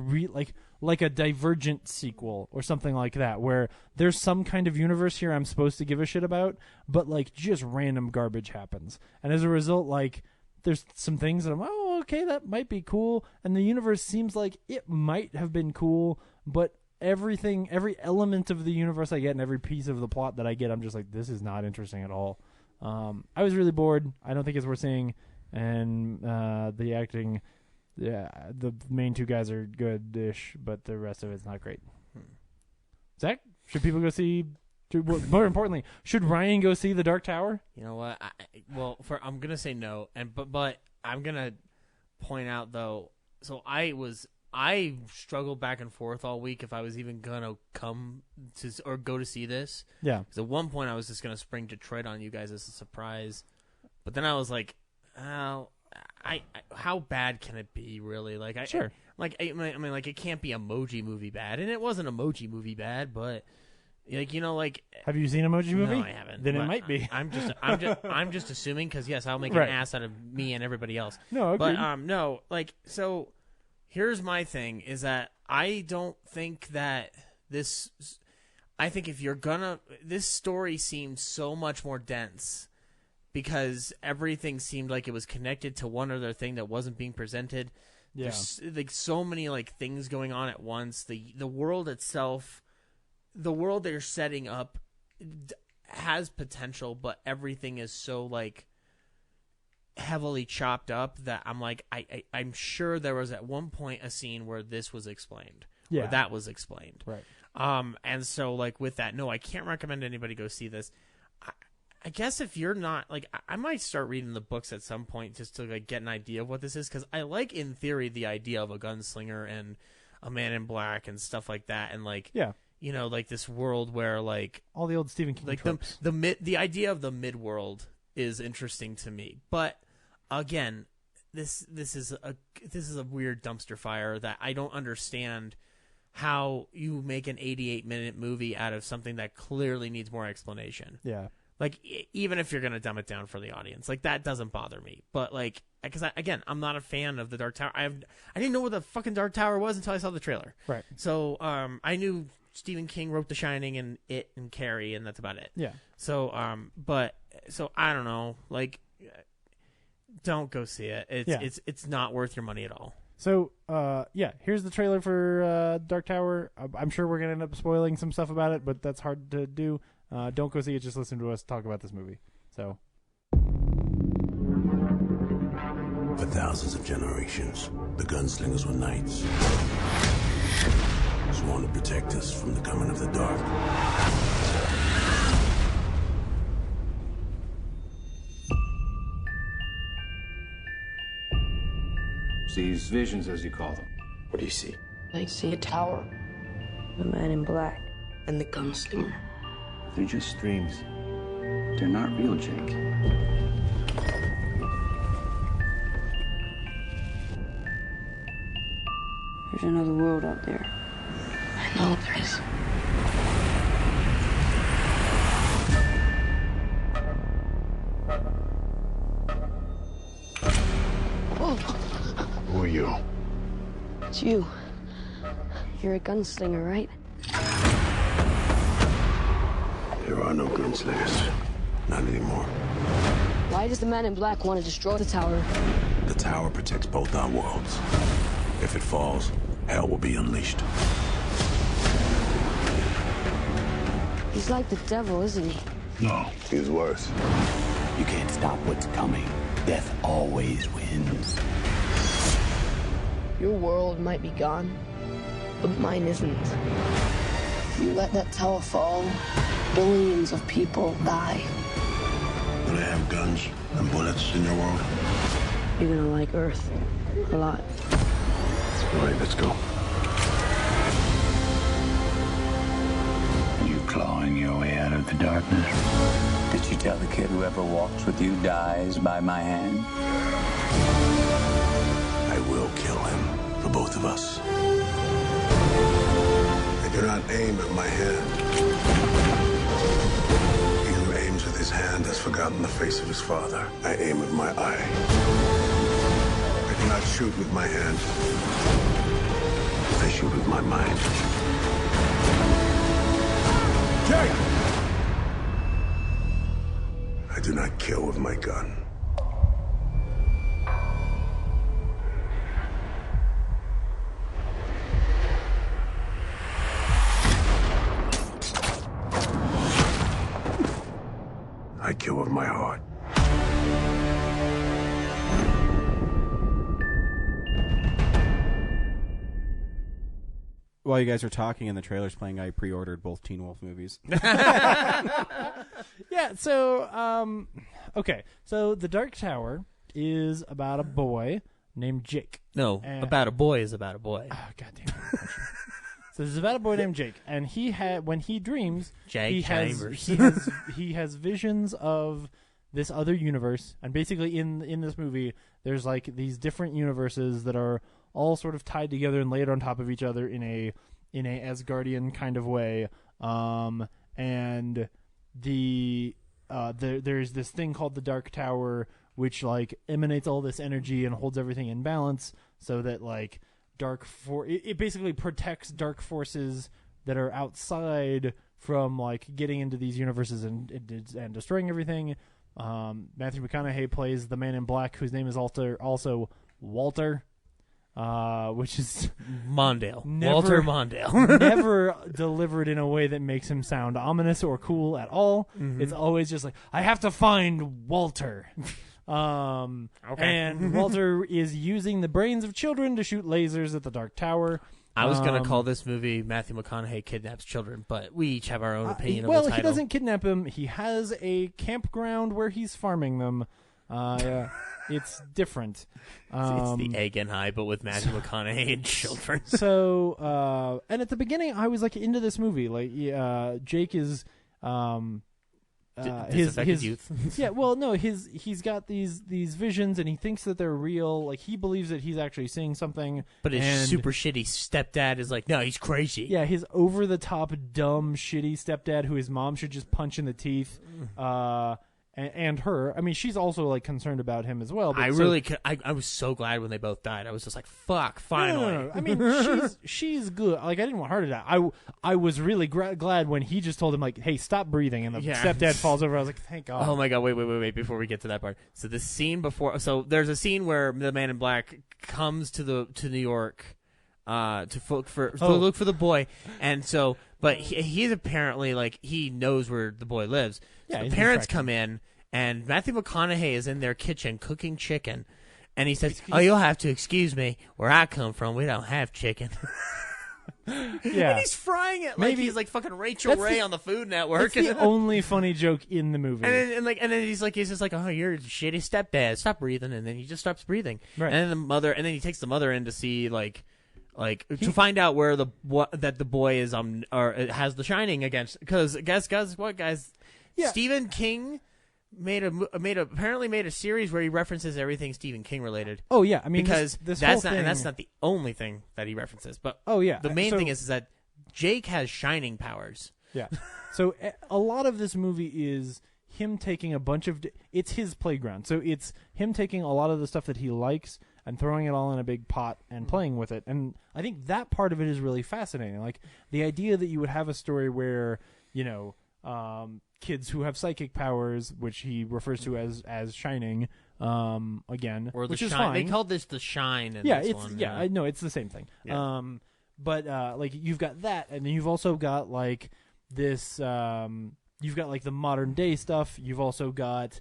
like a Divergent sequel or something like that, where there's some kind of universe here I'm supposed to give a shit about, but like just random garbage happens, and as a result, like there's some things that I'm okay, that might be cool, and the universe seems like it might have been cool, but every element of the universe I get and every piece of the plot that I get, I'm just like, this is not interesting at all. I was really bored. I don't think it's worth seeing, and the acting, the main two guys are good-ish, but the rest of it's not great. Zach, should people go see? More importantly, should Ryan go see The Dark Tower? You know what? I'm gonna say no, but I'm gonna point out though. So I struggled back and forth all week if I was even gonna come to or go to see this. Yeah. Because at one point I was just gonna spring Detroit on you guys as a surprise, but then I was like, oh, how bad can it be really? Like sure. I mean, like it can't be Emoji Movie bad, and it wasn't Emoji Movie bad, but. Have you seen Emoji Movie? No, I haven't. Then it might be. I'm just assuming because yes, I'll make an ass out of me and everybody else. No, agreed. But no, so. Here's my thing: is that I don't think that this. I think if you're gonna, this story seemed so much more dense because everything seemed like it was connected to one other thing that wasn't being presented. Yeah. There's like so many things going on at once. The world itself. The world they're setting up has potential, but everything is so heavily chopped up that I'm like, I'm sure there was at one point a scene where this was explained, or that was explained, right? And so with that, no, I can't recommend anybody go see this. I guess if you're not I might start reading the books at some point just to get an idea of what this is, because I like in theory the idea of a gunslinger and a man in black and stuff like that, and this world where all the old Stephen King tropes. The idea of the mid-world is interesting to me. But again, this is a weird dumpster fire that I don't understand how you make an 88-minute movie out of something that clearly needs more explanation. Yeah. Even if you're going to dumb it down for the audience, that doesn't bother me. But because I'm not a fan of the Dark Tower. I didn't know what the fucking Dark Tower was until I saw the trailer. Right. So I knew Stephen King wrote The Shining and It and Carrie, and that's about it. Yeah. So so I don't know. Don't go see it. It's not worth your money at all. So here's the trailer for Dark Tower. I'm sure we're gonna end up spoiling some stuff about it, but that's hard to do. don't go see it. Just listen to us talk about this movie. So. For thousands of generations, the gunslingers were knights, sworn to protect us from the coming of the dark. These visions, as you call them. What do you see? I see a tower, the man in black, and the gunslinger. They're just dreams. They're not real, Jake. There's another world out there. I know there is. Whoa. Who are you? It's you. You're a gunslinger, right? There are no gunslingers. Not anymore. Why does the man in black want to destroy the tower? The tower protects both our worlds. If it falls, hell will be unleashed. He's like the devil, isn't he? No, he's worse. You can't stop what's coming. Death always wins. Your world might be gone, but mine isn't. If you let that tower fall, billions of people die. Do they have guns and bullets in your world? You're gonna like Earth a lot. All right, let's go. You clawing your way out of the darkness? Did you tell the kid whoever walks with you dies by my hand? I will kill him for both of us. I do not aim at my hand. He who aims with his hand has forgotten the face of his father. I aim with my eye. I do not shoot with my hand. I shoot with my mind. Jake! I do not kill with my gun. I kill with my heart. While you guys were talking and the trailer's playing, I pre-ordered both Teen Wolf movies. Yeah, so, okay. So, The Dark Tower is about a boy named Jake. No, about a boy is about a boy. Oh, God damn it. So, this is about a boy named Jake, and when he dreams, he has visions of this other universe, and basically in this movie, there's like these different universes that are all sort of tied together and laid on top of each other in a Asgardian kind of way. And there's this thing called the Dark Tower, which like emanates all this energy and holds everything in balance, so that like it basically protects dark forces that are outside from like getting into these universes and destroying everything. Matthew McConaughey plays the Man in Black, whose name is also Walter. Which is Mondale. Walter Mondale. Never delivered in a way that makes him sound ominous or cool at all. Mm-hmm. It's always just like, I have to find Walter. Okay. And Walter is using the brains of children to shoot lasers at the Dark Tower. I was going to call this movie Matthew McConaughey Kidnaps Children, but we each have our own opinion of the title. Well, he doesn't kidnap him. He has a campground where he's farming them. It's different. It's the Egg and High, but with Matthew McConaughey and children. So, and at the beginning, I was like into this movie. Like, Jake is, his youth. Yeah, well, no, he's got these visions, and he thinks that they're real. Like, he believes that he's actually seeing something. But his super shitty stepdad is like, no, he's crazy. Yeah, his over the top, dumb, shitty stepdad who his mom should just punch in the teeth. And her, I mean, she's also like concerned about him as well. But I was so glad when they both died. I was just like, "Fuck!" Finally. No. I mean, she's good. Like, I didn't want her to die. I was really glad when he just told him like, "Hey, stop breathing," and the stepdad falls over. I was like, "Thank God." Oh my God! Wait! Before we get to that part, so the scene before, there's a scene where the Man in Black comes to New York, to look for the boy, and so. But he's apparently like he knows where the boy lives. Yeah, so he's the parents tracking. come in, and Matthew McConaughey is in their kitchen cooking chicken, and he says, "Oh, you'll have to excuse me. Where I come from, we don't have chicken." Yeah. And he's frying it like he's like fucking Rachel That's Ray the- on the Food Network. That's the only funny joke in the movie. And then he's just like, oh, you're a shitty stepdad. Stop breathing, and then he just stops breathing. Right. And then he takes the mother in to see to find out where that the boy is or has the Shining against. Because guys, Yeah. Stephen King apparently made a series where he references everything Stephen King related. Oh yeah, I mean because this that's whole not thing, and that's not the only thing that he references. But Oh, yeah. the main So- thing is that Jake has Shining powers. Yeah. So a lot of this movie is him taking a bunch of it's his playground. So it's him taking a lot of the stuff that he likes and throwing it all in a big pot and playing with it. And I think that part of it is really fascinating. Like the idea that you would have a story where, kids who have psychic powers, which he refers to as Shining, again, Or the which is Shine. fine. They called this the Shine. In Yeah, this it's one, I know it's the same thing. Yeah. But like you've got that, and then you've also got like this. You've got like the modern day stuff. You've also got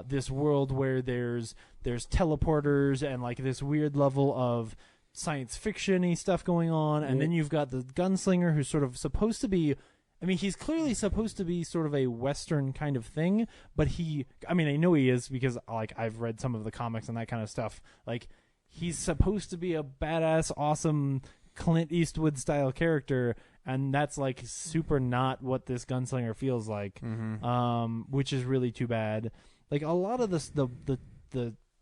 this world where there's teleporters and like this weird level of science fiction-y stuff going on, and then you've got the gunslinger who's sort of supposed to be. I mean, he's clearly supposed to be sort of a Western kind of thing, but I know he is because like I've read some of the comics and that kind of stuff. Like he's supposed to be a badass, awesome Clint Eastwood style character, and that's like super not what this gunslinger feels like, which is really too bad. Like a lot of the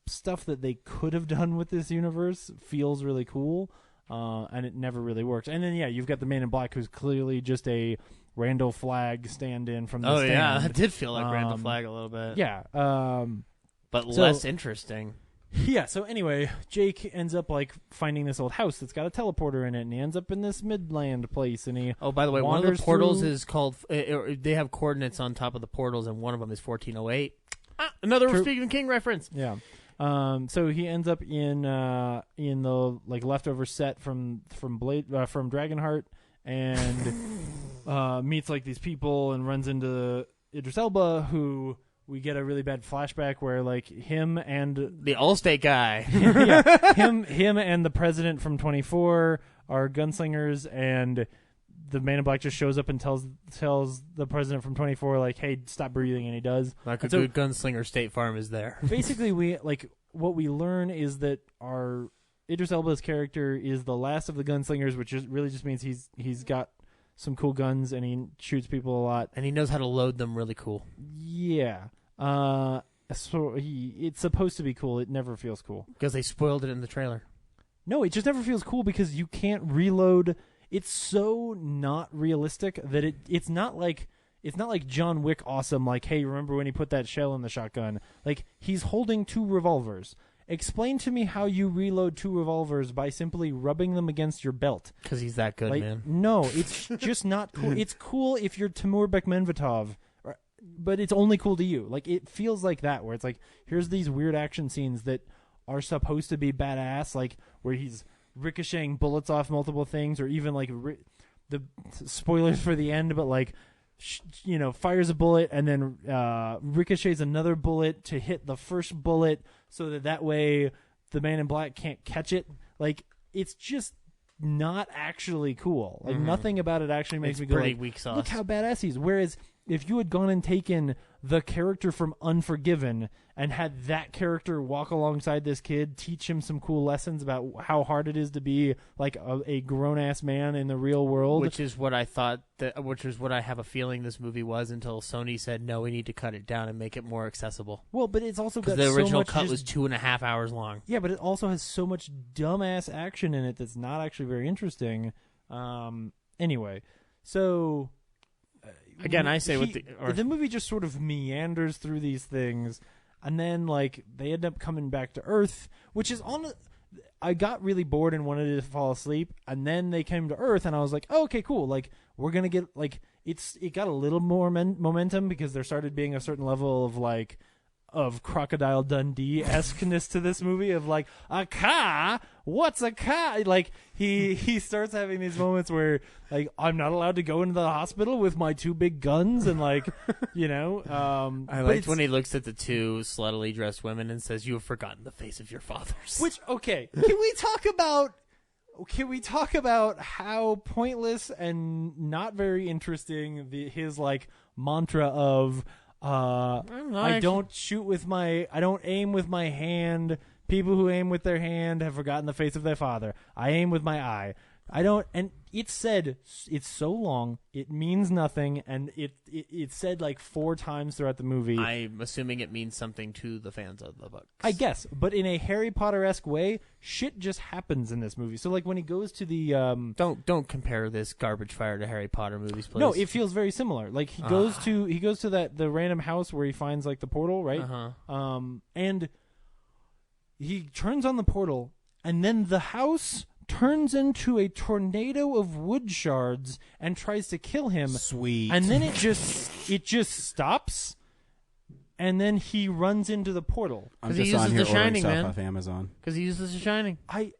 stuff that they could have done with this universe feels really cool, and it never really works. And then you've got the Man in Black who's clearly just a Randall Flagg stand-in from the stand. yeah, it did feel like Randall Flagg a little bit. Yeah, but less interesting. Yeah, so anyway, Jake ends up like finding this old house that's got a teleporter in it, and he ends up in this Midland place, and he by the way, one of the portals through... is called. They have coordinates on top of the portals, and one of them is 1408. Another Stephen King reference. Yeah. So he ends up in the like leftover set from Dragonheart, and meets like these people and runs into Idris Elba, who we get a really bad flashback where like him and the Allstate guy, him and the president from 24 are gunslingers, and the Man in Black just shows up and tells the president from 24 like, "Hey, stop breathing," and he does. Like a good gunslinger, State Farm is there. Basically, what we learn is that our Idris Elba's character is the last of the gunslingers, which really just means he's got some cool guns and he shoots people a lot, and he knows how to load them really cool. Yeah. So it's supposed to be cool. It never feels cool because they spoiled it in the trailer. No, it just never feels cool because you can't reload. It's so not realistic that it's not like John Wick awesome. Like, hey, remember when he put that shell in the shotgun? Like, he's holding 2 revolvers. Explain to me how you reload 2 revolvers by simply rubbing them against your belt. Because he's that good, man. No, it's just not cool. It's cool if you're Timur Bekmambetov, but it's only cool to you. Like, it feels like that, where it's like, here's these weird action scenes that are supposed to be badass, like where he's ricocheting bullets off multiple things, or even like the spoilers for the end, but like fires a bullet and then ricochets another bullet to hit the first bullet, so that way the Man in Black can't catch it. Like, it's just not actually cool. Like, nothing about it actually makes me go pretty like, weak sauce. Look how badass he is. Whereas if you had gone and taken the character from Unforgiven and had that character walk alongside this kid, teach him some cool lessons about how hard it is to be like a grown-ass man in the real world. Which is what I thought, which is what I have a feeling this movie was, until Sony said, no, we need to cut it down and make it more accessible. Well, but it's also got the original so much cut was 2.5 hours long. Yeah, but it also has so much dumbass action in it that's not actually very interesting. Anyway, so... Again, I say the movie just sort of meanders through these things, and then like they end up coming back to Earth, which is I got really bored and wanted to fall asleep, and then they came to Earth, and I was like, oh, okay, cool. Like, we're gonna get like it got a little more momentum because there started being a certain level of like of Crocodile Dundee-esqueness to this movie, of like a car what's a cat? Like he starts having these moments where like I'm not allowed to go into the hospital with my 2 big guns and like you know. I liked when he looks at the 2 sluttily dressed women and says, "You have forgotten the face of your fathers." Which okay, can we talk about how pointless and not very interesting his like mantra of I don't aim with my hand. People who aim with their hand have forgotten the face of their father. I aim with my eye. I don't, and it's said, it's so long, it means nothing, and it's said like 4 times throughout the movie. I'm assuming it means something to the fans of the books. I guess, but in a Harry Potter-esque way, shit just happens in this movie. So like when he goes to the don't compare this garbage fire to Harry Potter movies, please. No, it feels very similar. Like he goes to the random house where he finds like the portal, right? And he turns on the portal, and then the house turns into a tornado of wood shards and tries to kill him. Sweet. And then it just stops, and then he runs into the portal. I'm just on here ordering stuff off Amazon. Because he uses The Shining. I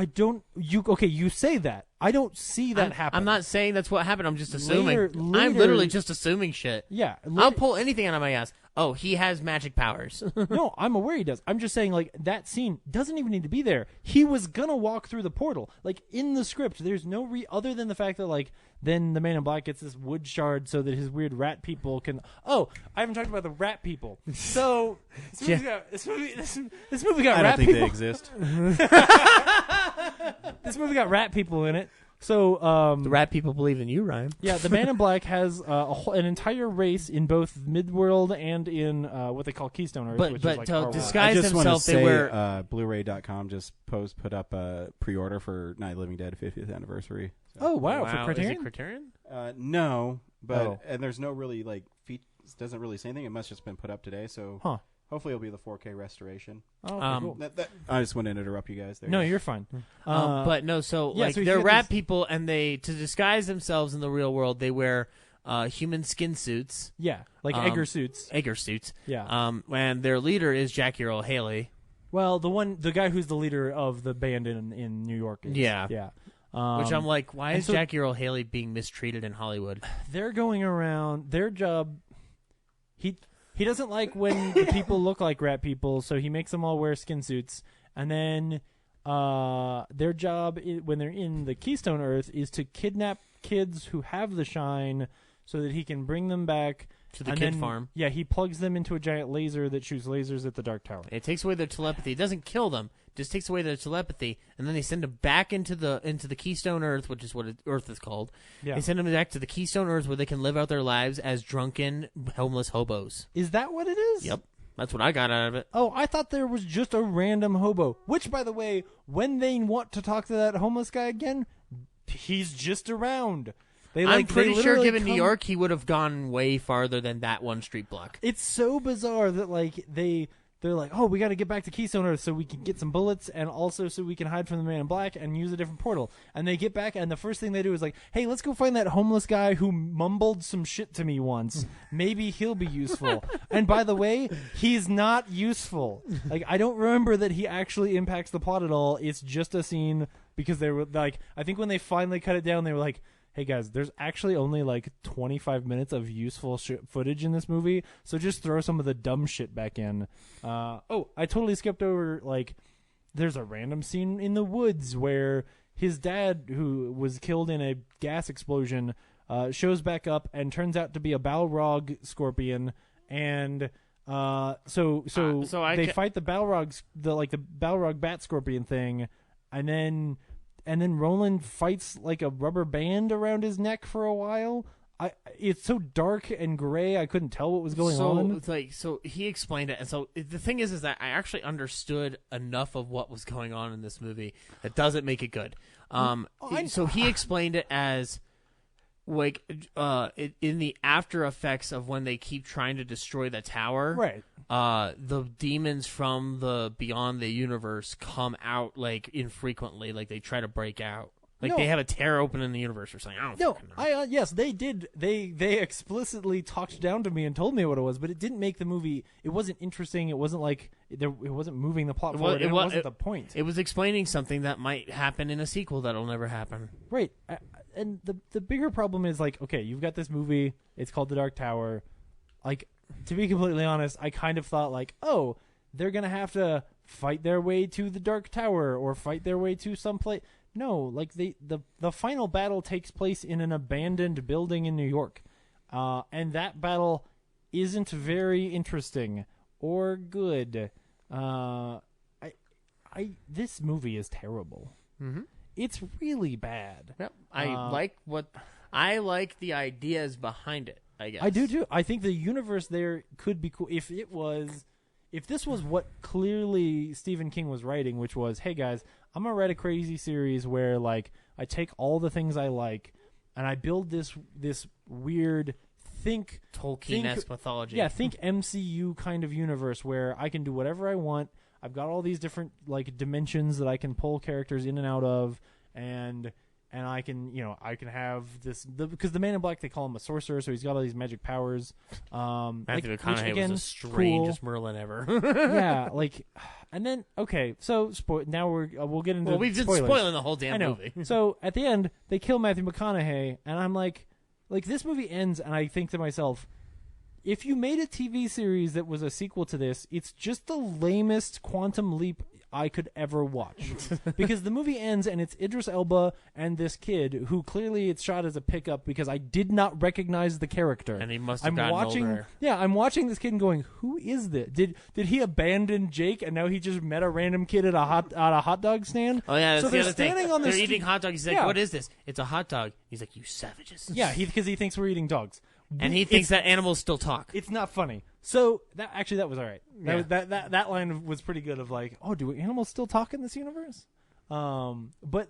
don't. You say that. I don't see that happen. I'm not saying that's what happened. I'm just assuming. Later, I'm literally just assuming shit. Yeah. I'll pull anything out of my ass. Oh, he has magic powers. No, I'm aware he does. I'm just saying, like, that scene doesn't even need to be there. He was gonna walk through the portal. Like, in the script, there's no other than the fact that, like, then the Man in Black gets this wood shard so that his weird rat people can... Oh, I haven't talked about the rat people. So, this movie got rat people. I don't think they exist. This movie got rat people in it. So the rat people believe in you, Ryan. Yeah, the Man in Black has an entire race in both Midworld and in what they call Keystone Earth, which is like to our disguise world. themselves, they wear Blu-ray.com just put up a pre-order for Night of the Living Dead 50th anniversary. So. Oh wow, for Criterion? Is it Criterion? No, but and there's no really like doesn't really say anything. It must have just been put up today, so hopefully it'll be the 4K restoration. Oh, okay, cool. I just want to interrupt you guys there. No, you're fine. But no, so yeah, like so they're rat people, and they to disguise themselves in the real world, they wear human skin suits. Yeah, like Egger suits. Egger suits. Yeah. And their leader is Jackie Earle Haley. Well, the guy who's the leader of the band in New York. Yeah. Which I'm like, why is Jackie Earle Haley being mistreated in Hollywood? They're going around their job. He doesn't like when the people look like rat people, so he makes them all wear skin suits. And then their job when they're in the Keystone Earth is to kidnap kids who have the shine so that he can bring them back to the kid farm. Yeah, he plugs them into a giant laser that shoots lasers at the Dark Tower. It takes away their telepathy. It doesn't kill them. It just takes away their telepathy, and then they send them back into the Keystone Earth, which is what Earth is called. Yeah. They send them back to the Keystone Earth where they can live out their lives as drunken, homeless hobos. Is that what it is? Yep. That's what I got out of it. Oh, I thought there was just a random hobo. Which, by the way, when they want to talk to that homeless guy again, he's just around. I'm pretty sure, given New York, he would have gone way farther than that one street block. It's so bizarre that like they're like, oh, we got to get back to Keystone Earth so we can get some bullets, and also so we can hide from the Man in Black and use a different portal. And they get back, and the first thing they do is like, hey, let's go find that homeless guy who mumbled some shit to me once. Maybe he'll be useful. And by the way, he's not useful. Like, I don't remember that he actually impacts the plot at all. It's just a scene because they were like, I think when they finally cut it down, they were like, hey guys, there's actually only like 25 minutes of useful footage in this movie, so just throw some of the dumb shit back in. I totally skipped over, like, there's a random scene in the woods where his dad, who was killed in a gas explosion, shows back up and turns out to be a Balrog scorpion, and so they fight the Balrog, the Balrog bat scorpion thing, and then Roland fights like a rubber band around his neck for a while. It's so dark and gray, I couldn't tell what was going on. So he explained it, and so the thing is that I actually understood enough of what was going on in this movie that doesn't make it good. So he explained it as like in the after effects of when they keep trying to destroy the tower, right? The demons from the beyond the universe come out like infrequently, like they try to break out. Like No. they have a tear open in the universe or something. I don't No, fucking know. yes, they did. They explicitly talked down to me and told me what it was, but it didn't make the movie. It wasn't interesting. It wasn't like it wasn't moving the plot forward. It wasn't the point. It was explaining something that might happen in a sequel that'll never happen. Right. And the bigger problem is like, okay, you've got this movie. It's called The Dark Tower. Like, to be completely honest, I kind of thought like, oh, they're gonna have to fight their way to the Dark Tower or fight their way to some place. No, like the final battle takes place in an abandoned building in New York, and that battle isn't very interesting or good. This movie is terrible. Mm-hmm. It's really bad. Yep. I like the ideas behind it, I guess. I do too. I think the universe there could be cool if this was what clearly Stephen King was writing, which was, hey guys, I'm gonna write a crazy series where like I take all the things I like and I build this weird Tolkien-esque mythology. Yeah, think MCU kind of universe where I can do whatever I want. I've got all these different like dimensions that I can pull characters in and out of, and I can have this because the Man in Black, they call him a sorcerer, so he's got all these magic powers. Matthew McConaughey was the strangest Merlin ever. Yeah, like, and then okay, so now we'll get into. Well, we've been spoilers. spoiling the whole damn I know. movie. So at the end, they kill Matthew McConaughey, and I'm like this movie ends, and I think to myself, if you made a TV series that was a sequel to this, it's just the lamest Quantum Leap I could ever watch. Because the movie ends and it's Idris Elba and this kid who clearly it's shot as a pickup because I did not recognize the character. And he must have gotten older. Yeah, I'm watching this kid and going, who is this? Did he abandon Jake and now he just met a random kid at a hot dog stand? Oh yeah, that's so the they're other thing. standing on They're this eating hot dogs. He's like, Yeah. what is this? It's a hot dog. He's like, you savages. Yeah, because he thinks we're eating dogs. And he thinks that animals still talk. It's not funny. So that was all right. Yeah. That line was pretty good. Of like, oh, do animals still talk in this universe? But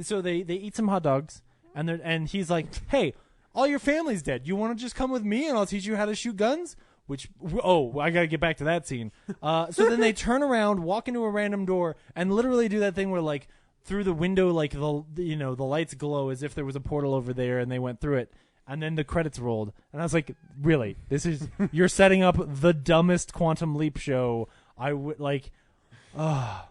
so they eat some hot dogs, and he's like, hey, all your family's dead. You want to just come with me and I'll teach you how to shoot guns? Which I gotta get back to that scene. So then they turn around, walk into a random door, and literally do that thing where like through the window, like the lights glow as if there was a portal over there, and they went through it. And then the credits rolled, and I was like, "Really? You're setting up the dumbest Quantum Leap show." I would like, oh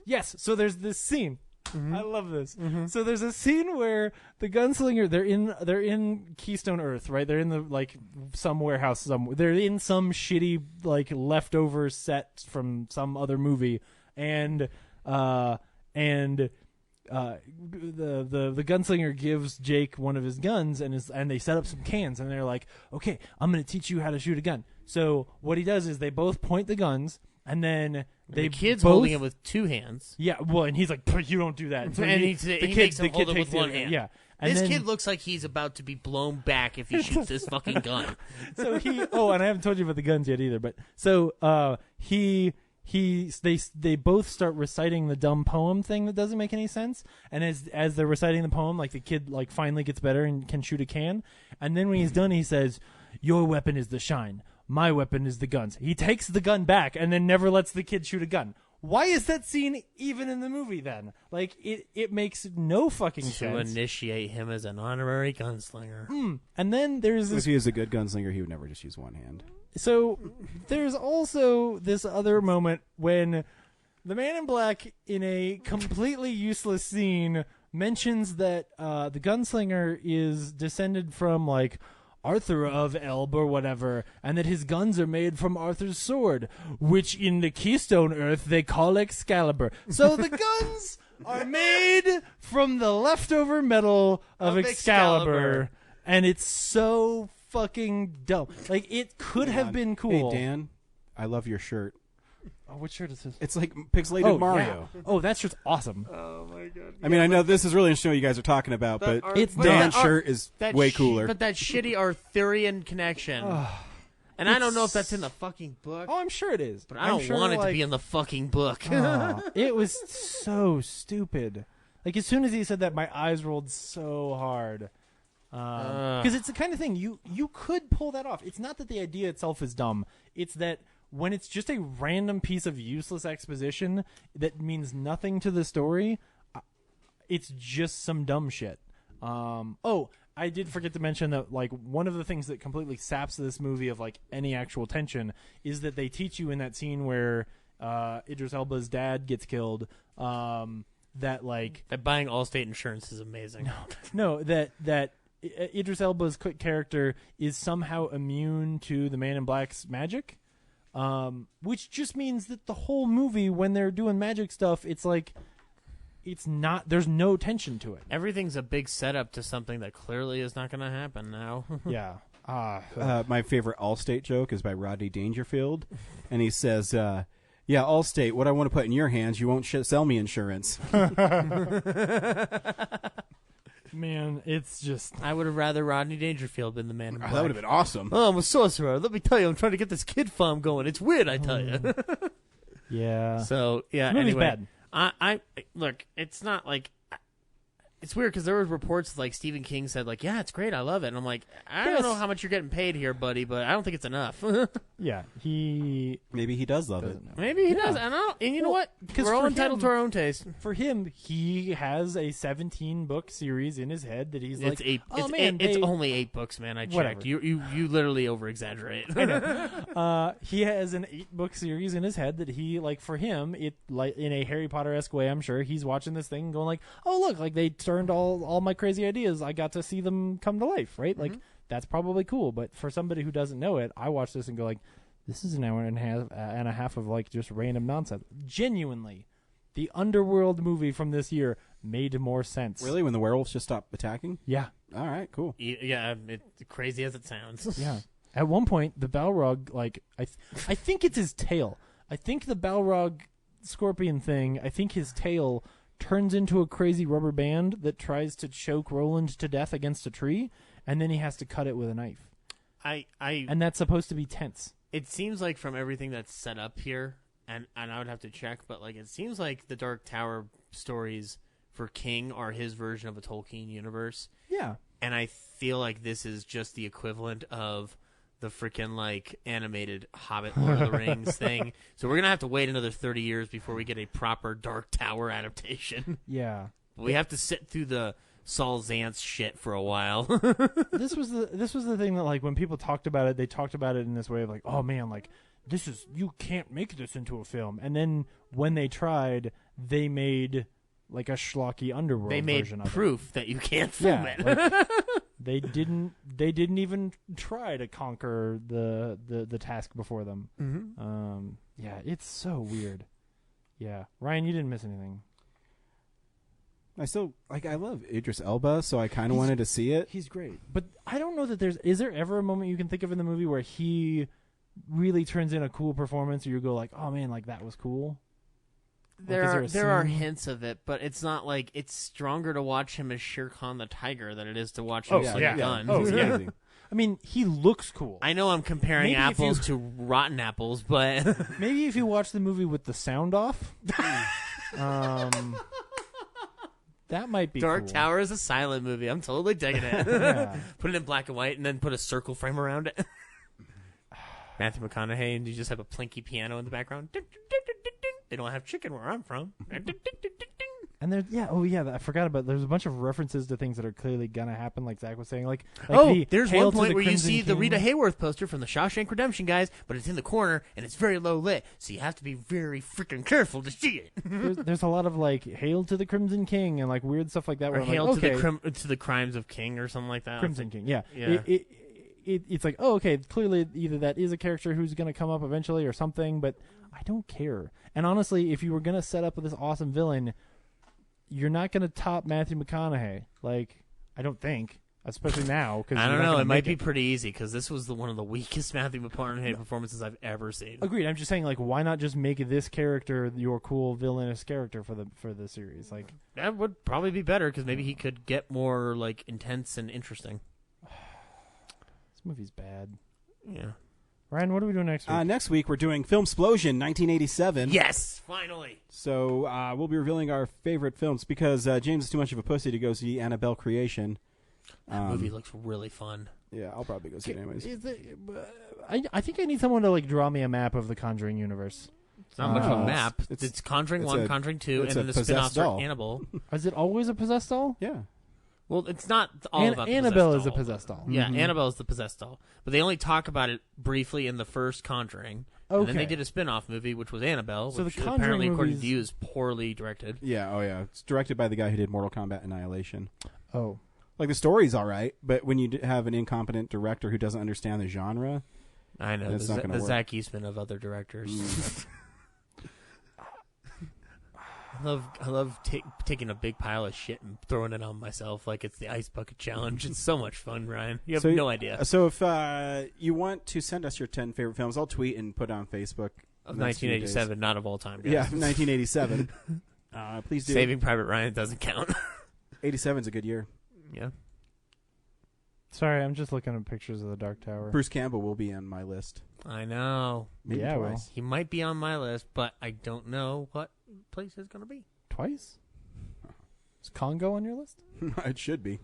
yes. So there's this scene. Mm-hmm. I love this. Mm-hmm. So there's a scene where the gunslinger they're in Keystone Earth, right? They're in the like some warehouse somewhere. They're in some shitty like leftover set from some other movie, and the gunslinger gives Jake one of his guns and they set up some cans and they're like, okay, I'm going to teach you how to shoot a gun. So what he does is they both point the guns and then the kid's holding it with two hands. Yeah, well, and he's like, you don't do that. So and he makes him hold it with one hand. Yeah. And this kid looks like he's about to be blown back if he shoots this fucking gun. So and I haven't told you about the guns yet either, but so they both start reciting the dumb poem thing that doesn't make any sense, and as they're reciting the poem, like the kid like finally gets better and can shoot a can, and then when he's done he says, your weapon is the shine, my weapon is the guns. He takes the gun back and then never lets the kid shoot a gun. Why is that scene even in the movie then? Like it makes no fucking sense. To initiate him as an honorary gunslinger. And then there's this, if he is a good gunslinger, he would never just use one hand. So there's also this other moment when the Man in Black, in a completely useless scene, mentions that the gunslinger is descended from like Arthur of Elb or whatever, and that his guns are made from Arthur's sword, which in the Keystone Earth they call Excalibur. So the guns are made from the leftover metal of Excalibur, and it's so fucking dumb. Like, it could have been cool. Hey, Dan, I love your shirt. Oh, what shirt is this? It's like pixelated Mario. Yeah. Oh, that shirt's awesome. Oh my god. I mean, I know this is really interesting what you guys are talking about, but Dan's shirt is way cooler. But that shitty Arthurian connection. And I don't know if that's in the fucking book. Oh, I'm sure it is. But I don't want it to be in the fucking book. It was so stupid. Like, as soon as he said that, my eyes rolled so hard. Because it's the kind of thing you could pull that off. It's not that the idea itself is dumb. It's that when it's just a random piece of useless exposition that means nothing to the story, it's just some dumb shit. Oh, I did forget to mention that like one of the things that completely saps this movie of like any actual tension is that they teach you in that scene where Idris Elba's dad gets killed. That buying Allstate insurance is amazing. No, that Idris Elba's character is somehow immune to the Man in Black's magic, which just means that the whole movie, when they're doing magic stuff, it's like it's not. There's no tension to it. Everything's a big setup to something that clearly is not going to happen now. Yeah. My favorite Allstate joke is by Rodney Dangerfield, and he says, "Yeah, Allstate, what I want to put in your hands, you won't sell me insurance." Man, it's just... I would have rather Rodney Dangerfield been the Man in Black. That would have been awesome. Oh, I'm a sorcerer. Let me tell you, I'm trying to get this kid farm going. It's weird, I tell you. Yeah. So, yeah, the movie's anyway. bad. I look, it's not like... It's weird because there were reports like Stephen King said, like, yeah, it's great, I love it. And I'm like, I don't know how much you're getting paid here, buddy, but I don't think it's enough. Yeah, maybe he does love it. Maybe he does. I don't know. And you know what? We're all entitled to our own taste. For him, he has a 17-book series in his head that he's like, it's only 8 books, man. I checked. Whatever. You literally over-exaggerate. I know. He has an 8-book series in his head that he, like, for him, it like in a Harry Potter-esque way, I'm sure, he's watching this thing and going like, oh, look, like they turned all my crazy ideas. I got to see them come to life, right? Like, that's probably cool. But for somebody who doesn't know it, I watch this and go like, this is an hour and a half of like just random nonsense. Genuinely, the Underworld movie from this year made more sense. Really? When the werewolves just stopped attacking? Yeah. All right, cool. Yeah, crazy as it sounds. Yeah. At one point, the Balrog, like, I think it's his tail. I think the Balrog scorpion thing, I think his tail turns into a crazy rubber band that tries to choke Roland to death against a tree, and then he has to cut it with a knife. And that's supposed to be tense. It seems like from everything that's set up here, and I would have to check, but like it seems like the Dark Tower stories for King are his version of a Tolkien universe. Yeah. And I feel like this is just the equivalent of the freaking like animated Hobbit Lord of the Rings thing. So we're gonna have to wait another 30 years before we get a proper Dark Tower adaptation. Yeah. We have to sit through the Saul Zaentz shit for a while. This was the thing that like when people talked about it, they talked about it in this way of like, oh man, like you can't make this into a film. And then when they tried, they made like a schlocky Underworld version of it. They made proof that you can't film it. Like, they didn't even try to conquer the task before them. Mm-hmm. Yeah, it's so weird. Yeah. Ryan, you didn't miss anything. I love Idris Elba, so I kind of wanted to see it. He's great. But I don't know that is there ever a moment you can think of in the movie where he really turns in a cool performance or you go like, oh man, like that was cool? There are hints of it, but it's not like it's stronger to watch him as Shere Khan the Tiger than it is to watch him sling guns. Oh, yeah. I mean, he looks cool. I know I'm comparing apples to rotten apples, but maybe if you watch the movie with the sound off, that might be Dark cool. Tower is a silent movie. I'm totally digging it. Yeah. Put it in black and white and then put a circle frame around it. Matthew McConaughey, and you just have a plinky piano in the background. They don't have chicken where I'm from. And I forgot about. There's a bunch of references to things that are clearly gonna happen, like Zach was saying. Like there's Hail one to point the where you Crimson see the King. Rita Hayworth poster from the Shawshank Redemption guys, but it's in the corner and it's very low lit, so you have to be very freaking careful to see it. There's a lot of like Hail to the Crimson King and like weird stuff like that. Or where Hail I'm like, to the Crimes of King or something like that. Crimson King, yeah. Yeah. It's like, oh, okay, clearly either that is a character who's going to come up eventually or something, but I don't care. And honestly, if you were going to set up this awesome villain, you're not going to top Matthew McConaughey. Like, I don't think, especially now. I don't know. It might be pretty easy because this was one of the weakest Matthew McConaughey performances I've ever seen. Agreed. I'm just saying, like, why not just make this character your cool villainous character for the series? Like, that would probably be better because maybe he could get more like intense and interesting. This movie's bad. Yeah. Ryan, what are we doing next week? Next week, we're doing Filmsplosion 1987. Yes, finally. So we'll be revealing our favorite films because James is too much of a pussy to go see Annabelle Creation. That movie looks really fun. Yeah, I'll probably go see it anyways. I think I need someone to like draw me a map of the Conjuring universe. It's not much of a No, map. it's- It's Conjuring it's 1, a- Conjuring 2, it's and a then the possessed spin-offs doll. are Annabelle. Is it always a possessed doll? Yeah. Well, it's not all about the Annabelle possessed is a doll. possessed doll. Yeah, Mm-hmm. Annabelle is the possessed doll. But they only talk about it briefly in the first Conjuring. And then they Okay. did a spin-off movie, which was Annabelle, So which the Conjuring apparently, according to movies- you, is poorly directed. Yeah, oh yeah. It's directed by the guy who did Mortal Kombat Annihilation. Oh. Like, the story's all right, but when you have an incompetent director who doesn't understand the genre, I know, it's the, not going to the work. Zach Eastman of other directors. I love taking a big pile of shit and throwing it on myself like it's the Ice Bucket Challenge. It's so much fun, Ryan. You have no idea. So if you want to send us your 10 favorite films, I'll tweet and put on Facebook. Of in the next few 1987, days. not of all time. Guys. Yeah, 1987. Please do. Saving Private Ryan doesn't count. 87's a good year. Yeah. Sorry, I'm just looking at pictures of the Dark Tower. Bruce Campbell will be on my list. I know. Maybe Yeah, well. twice. He might be on my list, but I don't know what place it's going to be. Twice? Is Congo on your list? It should be.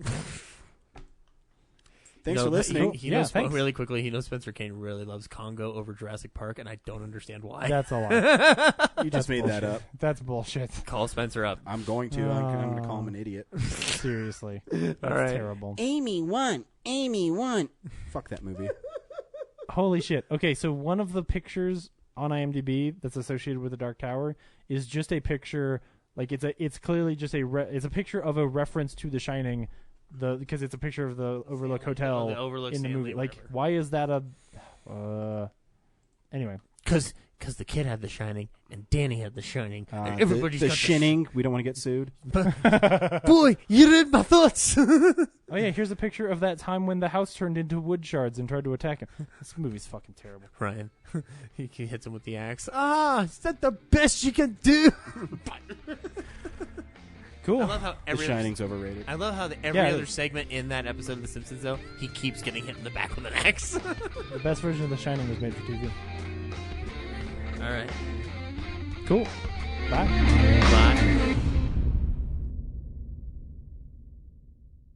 Thanks No, for listening. He Yeah, knows, thanks. really quickly, he knows Spencer Kane really loves Congo over Jurassic Park, and I don't understand why. That's a lie. You just made that bullshit. up. That's bullshit. Call Spencer up. I'm going to. I'm going to call him an idiot. Seriously. That's right. terrible. Amy won. Fuck that movie. Holy shit. Okay, so one of the pictures on IMDb that's associated with the Dark Tower is just a picture, like it's clearly just it's a picture of a reference to The Shining, because it's a picture of the Overlook Hotel the Overlook in the Stanley, movie. Like, whatever. why is that anyway. Because the kid had The Shining, and Danny had The Shining, and everybody's the got shinning. We don't want to get sued. Boy, you read my thoughts. Oh yeah, here's a picture of that time when the house turned into wood shards and tried to attack him. This movie's fucking terrible. Ryan, he hits him with the axe. Is that the best you can do? Cool. I love how The Shining's overrated. I love how every other segment in that episode of The Simpsons, though, he keeps getting hit in the back with an axe. The best version of The Shining was made for TV. All right. Cool. Bye. Bye.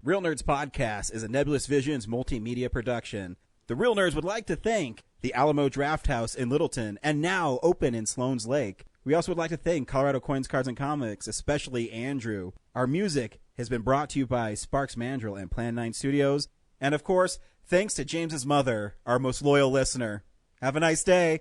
Real Nerds Podcast is a Nebulous Visions multimedia production. The Real Nerds would like to thank the Alamo Draft House in Littleton and now open in Sloan's Lake. We also would like to thank Colorado Coins, Cards, and Comics, especially Andrew. Our music has been brought to you by Sparks Mandrill and Plan 9 Studios. And of course, thanks to James's mother, our most loyal listener. Have a nice day.